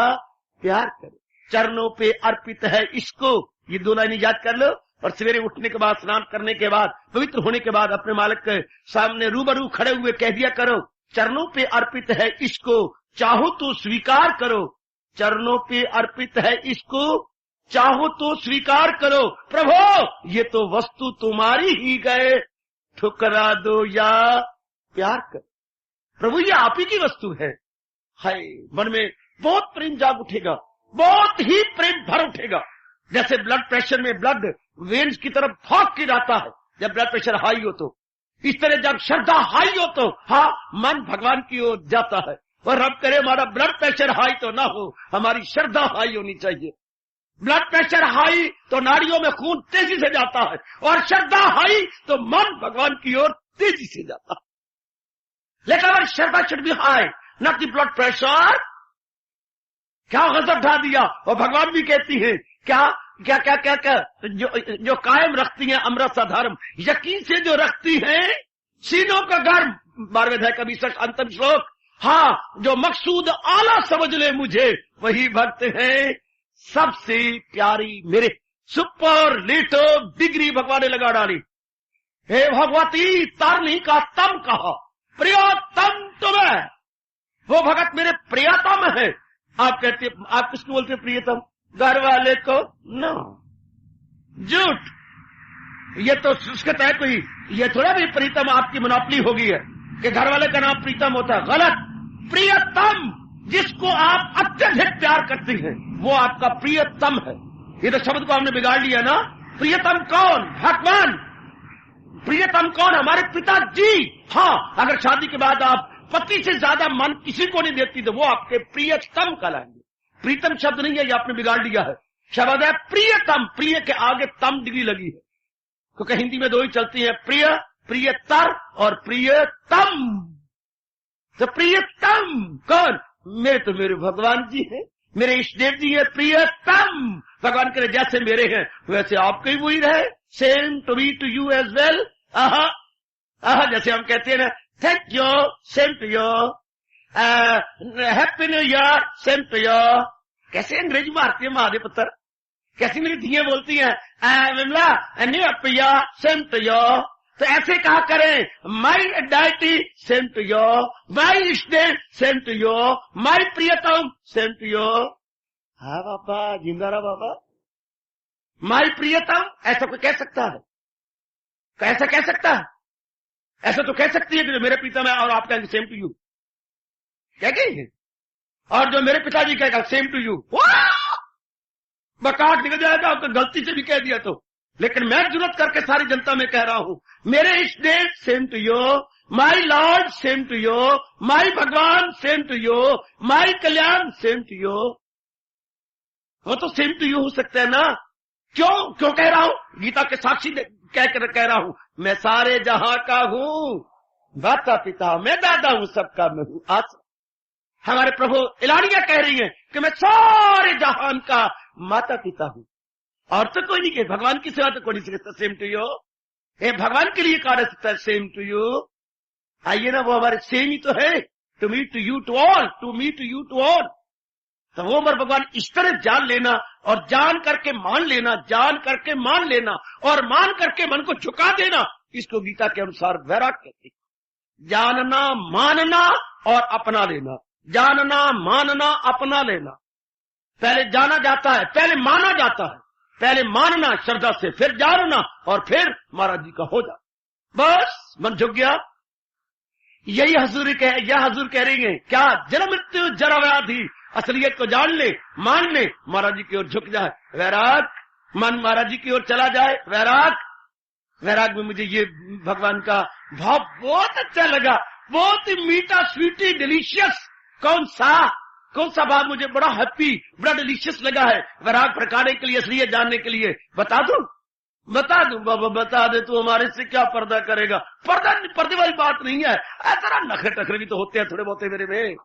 प्यार करो, चरणों पे अर्पित है इसको। ये दो लाइन याद कर लो, और सवेरे उठने के बाद, स्नान करने के बाद, पवित्र होने के बाद अपने मालिक के सामने रूबरू खड़े हुए कह दिया करो, चरणों पे अर्पित है इसको, चाहो तो स्वीकार करो, चरणों पे अर्पित है इसको, चाहो तो स्वीकार करो, प्रभु ये तो वस्तु तुम्हारी ही गए, ठुकरा दो या प्यार करो। प्रभु ये आप ही की वस्तु है। हाय, मन में बहुत प्रेम जाग उठेगा, बहुत ही प्रेम भर उठेगा। जैसे ब्लड प्रेशर में ब्लड वेन्स की तरफ भाग के जाता है जब ब्लड प्रेशर हाई हो, तो इस तरह जब श्रद्धा हाई हो तो मन भगवान की ओर जाता है। और रब करे हमारा ब्लड प्रेशर हाई तो ना हो, हमारी श्रद्धा हाई होनी चाहिए। ब्लड प्रेशर हाई तो नाड़ियों में खून तेजी से जाता है, और श्रद्धा हाई तो मन भगवान की ओर तेजी से जाता है। लेकिन अगर shraddha should be high, not the blood pressure. क्या गजब ढा दिया। और भगवान भी कहती है क्या क्या क्या क्या क्या जो कायम रखती है अमृत सा धर्म, यकीन से जो रखती है सीनों का गर्म। 12वें अध्याय का 20 अंतिम श्लोक, जो मकसूद आला समझ ले मुझे, वही भक्त है सबसे प्यारी मेरे। सुपरलेटिव डिग्री भगवान ने लगा डाली। हे भगवती तारनी का तम कहा, प्रियतम तुम्हें, वो भगत मेरे प्रियतम है। आप कहते, आप किसको बोलते प्रियतम? घर वाले को? नो, झूठ। ये तो शुष्कता है कोई, ये थोड़ा भी प्रीतम आपकी मोनोपोली होगी है कि घर वाले का नाम प्रीतम होता है। गलत। प्रियतम जिसको आप अत्यधिक प्यार करते हैं वो आपका प्रियतम है। ये तो शब्द को हमने बिगाड़ लिया ना। प्रियतम कौन? भगवान। प्रियतम कौन? हमारे पिताजी। अगर शादी के बाद आप पति से ज्यादा मन किसी को नहीं देती तो वो आपके प्रियतम कहलाएंगे। प्रीतम शब्द नहीं है, ये आपने बिगाड़ लिया है। शब्द है प्रियतम, प्रिय के आगे तम डिग्री लगी है, क्योंकि हिंदी में दो ही चलती है, प्रिय, प्रियतर और प्रियतम। तो प्रियतम कौन? मेरे भगवान जी हैं, मेरे इष्टदेव जी है प्रियतम। भगवान के जैसे मेरे हैं वैसे आपके ही वही रहे। Same to be to you as well. जैसे हम कहते हैं ना, thank you, same to you, happy new year, same to you. कैसे अंग्रेजी मारती है महादेव पुत्र, कैसी मेरी धियां बोलती हैं, Vimla new year, same to you. तो ऐसे कहा करें, my deity same to you, my ishtdev same to you, my priyatam same to you. हाँ बाबा, जिंदा रहा बाबा। माई प्रियतम ऐसा कोई कह सकता है? कैसा कह सकता है? ऐसा तो कह सकती है कि जो मेरे प्रीतम है और आप कहेंगे सेम टू यू, क्या कहेंगे? और जो मेरे पिताजी कहेगा सेम टू यू, बकाट निकल जाएगा। आपको गलती से भी कह दिया तो। लेकिन मैं जुर्रत करके सारी जनता में कह रहा हूं, मेरे इष्टदेव same to you, my lord same to you, my bhagwan same to you, my kalyan same to you. वो तो सेम टू यू हो सकता है ना। क्यों कह रहा हूं? गीता के साक्षी कहकर कह रहा हूं, मैं सारे जहां का हूं, माता पिता मैं दादा हूं, सबका मैं हूं। आज हमारे प्रभु इलानिया कह रही है कि मैं सारे जहान का माता पिता हूं। और तो कोई नहीं कहे, भगवान की सेवा तो कोई नहीं सकता सेम टू यू। भगवान के लिए कहा जा सकता है सेम टू यू। आइए ना, वो हमारे सेम ही तो है। To me to you to all, to me to you to all. तो वो हमारे भगवान इस तरह जान लेना और जान करके मान लेना, जान करके मान लेना और मान करके मन को झुका देना, इसको गीता के अनुसार वैराग कहते हैं। जानना मानना और अपना लेना, जानना मानना अपना लेना। पहले जाना जाता है, पहले माना जाता है, पहले मानना श्रद्धा से, फिर जानना और फिर महाराज जी का हो जा। बस मन झुक गया। यही हजूर कह रही है क्या, जन्म मृत्यु जरा व्याधि, असलियत को जान ले, मान ले, महाराज जी की ओर झुक जाए, वैराग, मन महाराज जी की ओर चला जाए, वैराग। वैराग में मुझे ये भगवान का भाव बहुत अच्छा लगा, बहुत ही मीठा, स्वीटी, डिलीशियस। कौन सा भाव मुझे बड़ा हैप्पी, बड़ा डिलीशियस लगा है वैराग प्रकारे के लिए, असलियत जानने के लिए। बता दूं बाबा, बता दे, तू हमारे से क्या पर्दा करेगा? पर्दे वाली बात नहीं है, ऐसा नखरे टखरे भी तो होते हैं थोड़े बहुते मेरे में।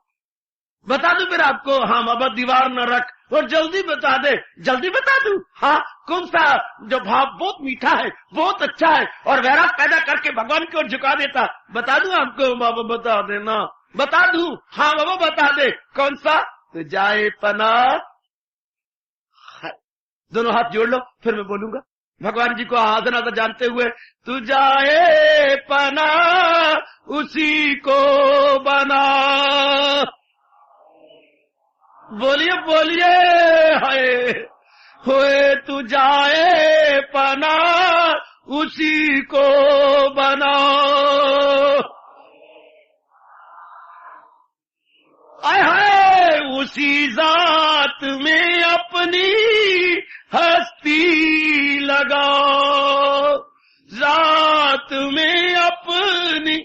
बता दूं फिर आपको? हाँ बाबा, दीवार न रख और जल्दी बता दे। जल्दी बता दूं? हाँ, कौन सा जो भाव बहुत मीठा है, बहुत अच्छा है और वैराग पैदा करके भगवान की ओर झुका देता, बता दूं आपको? बाबा बता देना। बता दूं? हाँ बाबा बता दे। कौन सा? तो जाए पना। दोनों हाथ जोड़ लो, फिर मैं बोलूंगा भगवान जी को आदर आदर जानते हुए। तू जाए पना उसी को बना। बोलिए बोलिए, हाय होए तू जाए पना उसी को बना। आय हाय उसी जात में अपनी हस्ती लगा, जात में अपनी।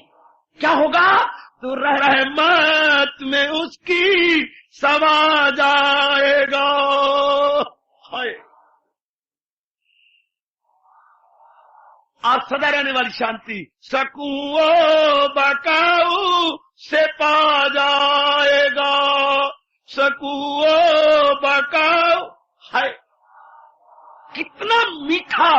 क्या होगा? तो रहमत में उसकी समा जाएगा। हाय, आप सदा रहने वाली शांति सकूं बकाऊ से पा जाएगा, सकूं बकाऊ। हाय, कितना मीठा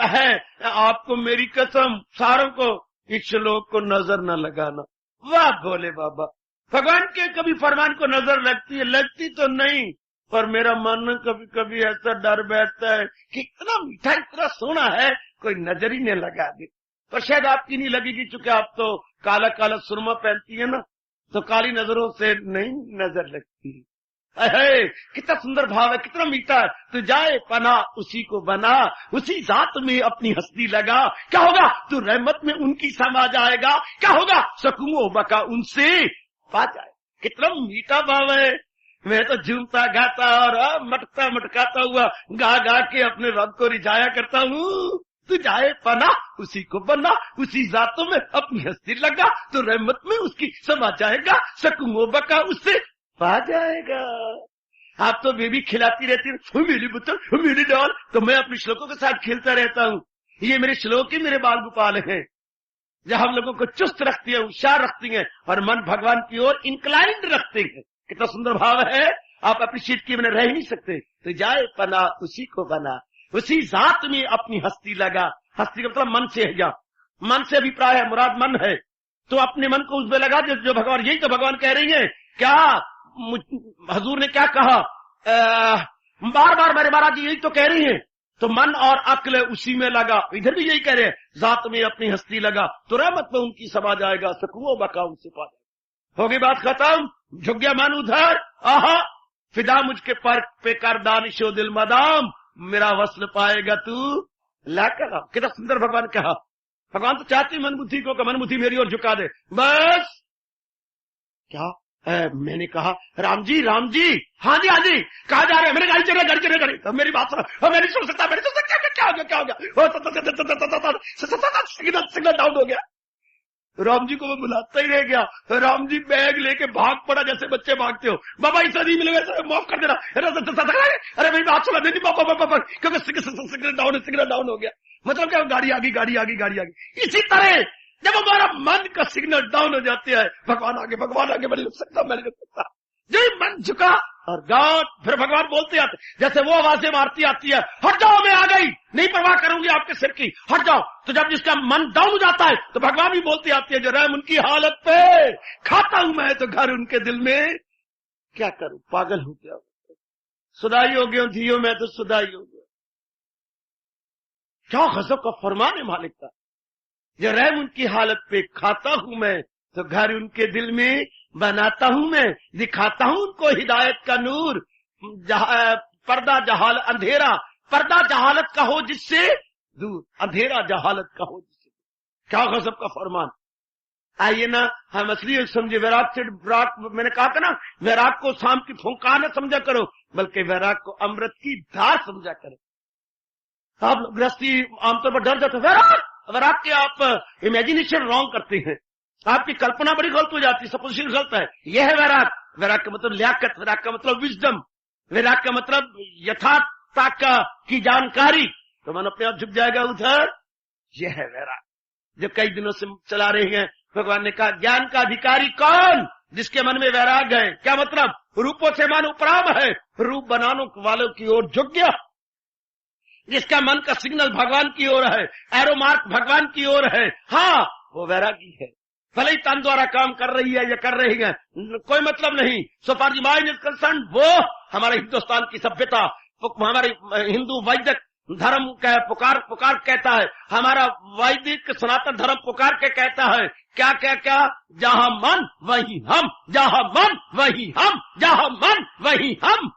है। आपको मेरी कसम, सारों को इस श्लोक को नजर न लगाना। वाह भोले बाबा, भगवान के कभी फरमान को नजर लगती है? लगती तो नहीं, पर मेरा मन कभी कभी ऐसा डर बैठता है कि इतना मीठा, इतना सोना है, कोई नजर ही नहीं लगा दे। पर शायद आपकी नहीं लगेगी, चूंकि आप तो काला काला सुरमा पहनती है ना, तो काली नजरों से नहीं नजर लगती। अरे कितना सुंदर भाव है, कितना मीठा है। तू जाए पना उसी को बना, उसी जात में अपनी हस्ती लगा। क्या होगा? तू रहमत में उनकी समा जाएगा। क्या होगा? सकूं बका उनसे पा जाए। कितना मीठा भाव है। मैं तो झूमता गाता और मटका मटकाता हुआ गा गा के अपने रब को रिझाया करता हूँ। तू जाए पना उसी को बना, उसी जातों में अपनी हस्ती लगा, तो रहमत में उसकी समा जाएगा। सकूं बका उससे पा जाएगा। आप तो बेबी खिलाती रहती है, मेरी पुत्र, मेरी डॉल, तो मैं अपने श्लोकों के साथ खेलता रहता हूँ। ये मेरे श्लोक ही मेरे बाल गोपाल हैं, जो हम लोगों को चुस्त रखती है, होशियार रखती है और मन भगवान की ओर इंक्लाइंड रखते हैं। कितना सुंदर भाव है, आप अप्रिशिएट किए बिना रह ही नहीं सकते। तो जाए पना उसी को बना, उसी जात में अपनी हस्ती लगा। हस्ती का मतलब मन से है, या मन से अभिप्राय है, मुराद मन है, तो अपने मन को उसमें लगा जो भगवान। यही तो भगवान कह रही है। क्या हजूर ने क्या कहा? बार बार मेरे महाराज जी यही तो कह रही है। तो मन और अक्ल उसी में लगा, इधर भी यही कह रहे हैं, जात में अपनी हस्ती लगा, तो रहमत में उनकी समा जाएगा, सकूं बका उनसे पा जाएगा। हो गई बात खत्म, झुक गया मन उधर। आहा, फिदा मुझके पर पे कर दानिशो दिल मदाम, मेरा वस्ल पाएगा तू ला कर। कितना सुंदर भगवान कहा। भगवान तो चाहती मन बुद्धि को, मन बुद्धि मेरी ओर झुका दे बस। क्या मैंने कहा? राम जी हाँ जी कहा जा रहे हैं? मेरे गाड़ी चल रहे। तो मेरी बात सुनो, मैं नहीं सुन सकता। क्या हो गया? सिग्नल डाउन हो गया। राम जी को मैं बुलाता ही रह गया। राम जी बैग लेके भाग पड़ा, जैसे बच्चे भागते हो। बाबा इसे नहीं मिले, माफ कर देना। अरे मेरी बात सुना, नहीं बाबा, क्योंकि सिग्नल डाउन हो गया। मतलब क्या? गाड़ी आ गई। इसी तरह जब हमारा मन का सिग्नल डाउन हो जाते हैं, भगवान आगे मैं नहीं रुक सकता। जो मन झुका और गॉड, फिर भगवान बोलते आते, जैसे वो आवाजें मारती आती है, हट जाओ मैं आ गई, नहीं परवाह करूंगी आपके सिर की, हट जाओ। तो जब जिसका मन डाउन हो जाता है तो भगवान भी बोलती आती है, जो रहम उनकी हालत पे, खाता हूं मैं तो घर उनके दिल में, क्या करूं, पागल हो गया, सुदाई हो गया धियो, मैं तो सुदाई हो गया। क्या गजब का फरमान है मालिक का। जो रहम उनकी हालत पे खाता हूं मैं, तो घर उनके दिल में बनाता हूं मैं, दिखाता हूं उनको हिदायत का नूर। पर्दा जहाल अंधेरा, पर्दा जहालत का हो जिससे दूर, अंधेरा जहालत का हो जिससे। क्या गजब का फरमान। आइए ना हम असली समझे वैराग से। मैंने कहा था ना, वैराग को शाम की फुंकार न समझा करो, बल्कि वैराग को अमृत की धार समझा करो। आप गृहस्थी आमतौर पर डर जाते, वैराग के आप इमेजिनेशन रॉन्ग करते हैं, आपकी कल्पना बड़ी गलत हो जाती है, सपोजिशन गलत है। यह है वैराग। वैराग का मतलब लियाकत, वैराग का मतलब विजडम, वैराग का मतलब यथार्थ की जानकारी। तो मन अपने आप झुक जाएगा उधर। यह है वैराग जो कई दिनों से चला रहे हैं। भगवान ने कहा ज्ञान का अधिकारी कौन? जिसके मन में वैराग है। क्या मतलब? रूपों से मन उपराम है, रूप बनाने वालों की ओर झुक गया। जिसका मन का सिग्नल भगवान की ओर है, एरो मार्क भगवान की ओर है, हाँ वो वैरागी है। भले ही तन द्वारा काम कर रही है या कर रही है, कोई मतलब नहीं। So far the mind is concern, वो हमारे हिंदुस्तान की सभ्यता, हमारे हिंदू वैदिक धर्म का पुकार कहता है, हमारा वैदिक सनातन धर्म पुकार के कहता है क्या क्या क्या, जहां मन वही हम, जहां मन वही हम, जहां मन वही हम।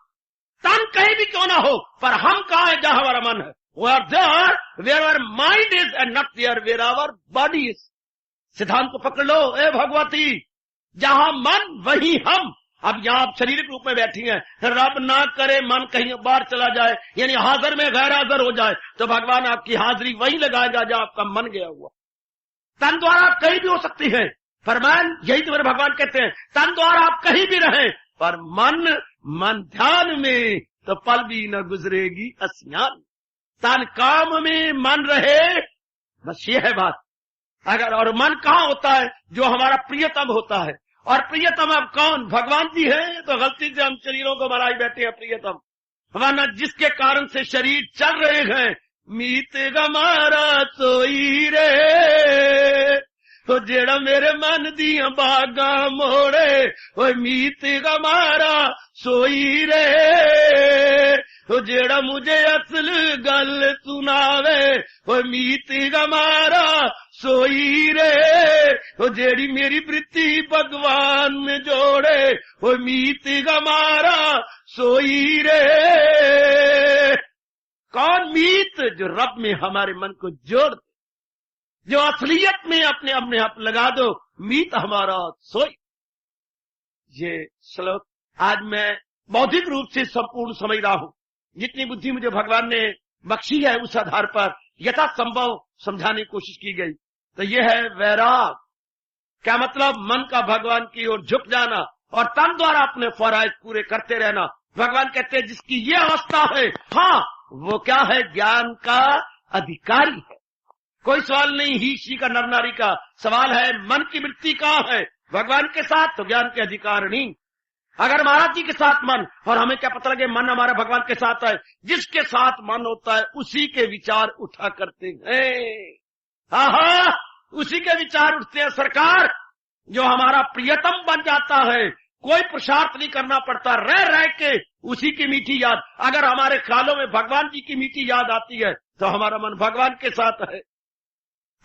तन कहीं भी क्यों ना हो, पर हम कहाँ है? जहां हमारा मन है। We are there where our mind is and not there where our body is। सिद्धांत को पकड़ लो ए भगवती, जहां मन वही हम। अब यहाँ आप शारीरिक रूप में बैठी हैं, रब ना करे मन कहीं बाहर चला जाए, यानी हाजिर में गैर हाजिर हो जाए, तो भगवान आपकी हाजिरी वही लगाएगा जहां आपका मन गया हुआ। तन द्वारा आप कहीं भी हो सकती है, फरमान यही तो मेरे भगवान कहते हैं, तन द्वारा आप कहीं भी रहे, पर मन ध्यान में तो पल भी न गुजरेगी अस्यान। तन काम में मन रहे, बस ये है बात। अगर और मन कहाँ होता है? जो हमारा प्रियतम होता है। और प्रियतम अब कौन? भगवान जी है। तो गलती से हम शरीरों को बनाए बैठे हैं प्रियतम, वरना जिसके कारण से शरीर चल रहे हैं। मीत गमारा सोई रे, तो जेड़ा मेरे मन दिया बागा मोड़े, वो मीत गमारा सोई रे, तो जेड़ा मुझे असल गल सुनावे, वो मीत गमारा सोई रे, वो जेड़ी मेरी वृत्ति भगवान में जोड़े, वो मीत गमारा सोई रे। कौन मीत? जो रब में हमारे मन को जोड़ दे, जो असलियत में अपने आप लगा दो, मीत हमारा सोई। ये श्लोक आज मैं बौद्धिक रूप से संपूर्ण समझ रहा हूं। जितनी बुद्धि मुझे भगवान ने बख्शी है उस आधार पर यथासंभव समझाने की कोशिश की गई। तो यह है वैराग। क्या मतलब? मन का भगवान की ओर झुक जाना और तन द्वारा अपने फराइज पूरे करते रहना। भगवान कहते हैं जिसकी ये अवस्था है, हाँ वो क्या है? ज्ञान का अधिकारी है। कोई सवाल नहीं ही शी का, नर नारी का। सवाल है मन की वृत्ति कहाँ है? भगवान के साथ, तो ज्ञान के अधिकार नहीं। अगर महाराज जी के साथ मन, और हमें क्या पता लगे मन हमारा भगवान के साथ है? जिसके साथ मन होता है उसी के विचार उठा करते हैं। हाँ, उसी के विचार उठते हैं सरकार। जो हमारा प्रियतम बन जाता है, कोई पुरुषार्थ नहीं करना पड़ता, रह के उसी की मीठी याद। अगर हमारे ख्यालों में भगवान जी की मीठी याद आती है तो हमारा मन भगवान के साथ है।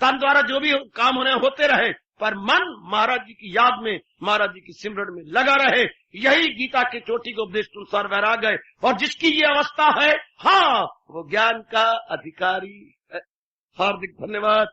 तन द्वारा जो भी काम होते रहे, पर मन महाराज जी की याद में, महाराज जी की सिमरन में लगा रहे। यही गीता के चोटी को उपदेश अनुसार वैराग है। और जिसकी ये अवस्था है, हाँ वो ज्ञान का अधिकारी है। हार्दिक धन्यवाद।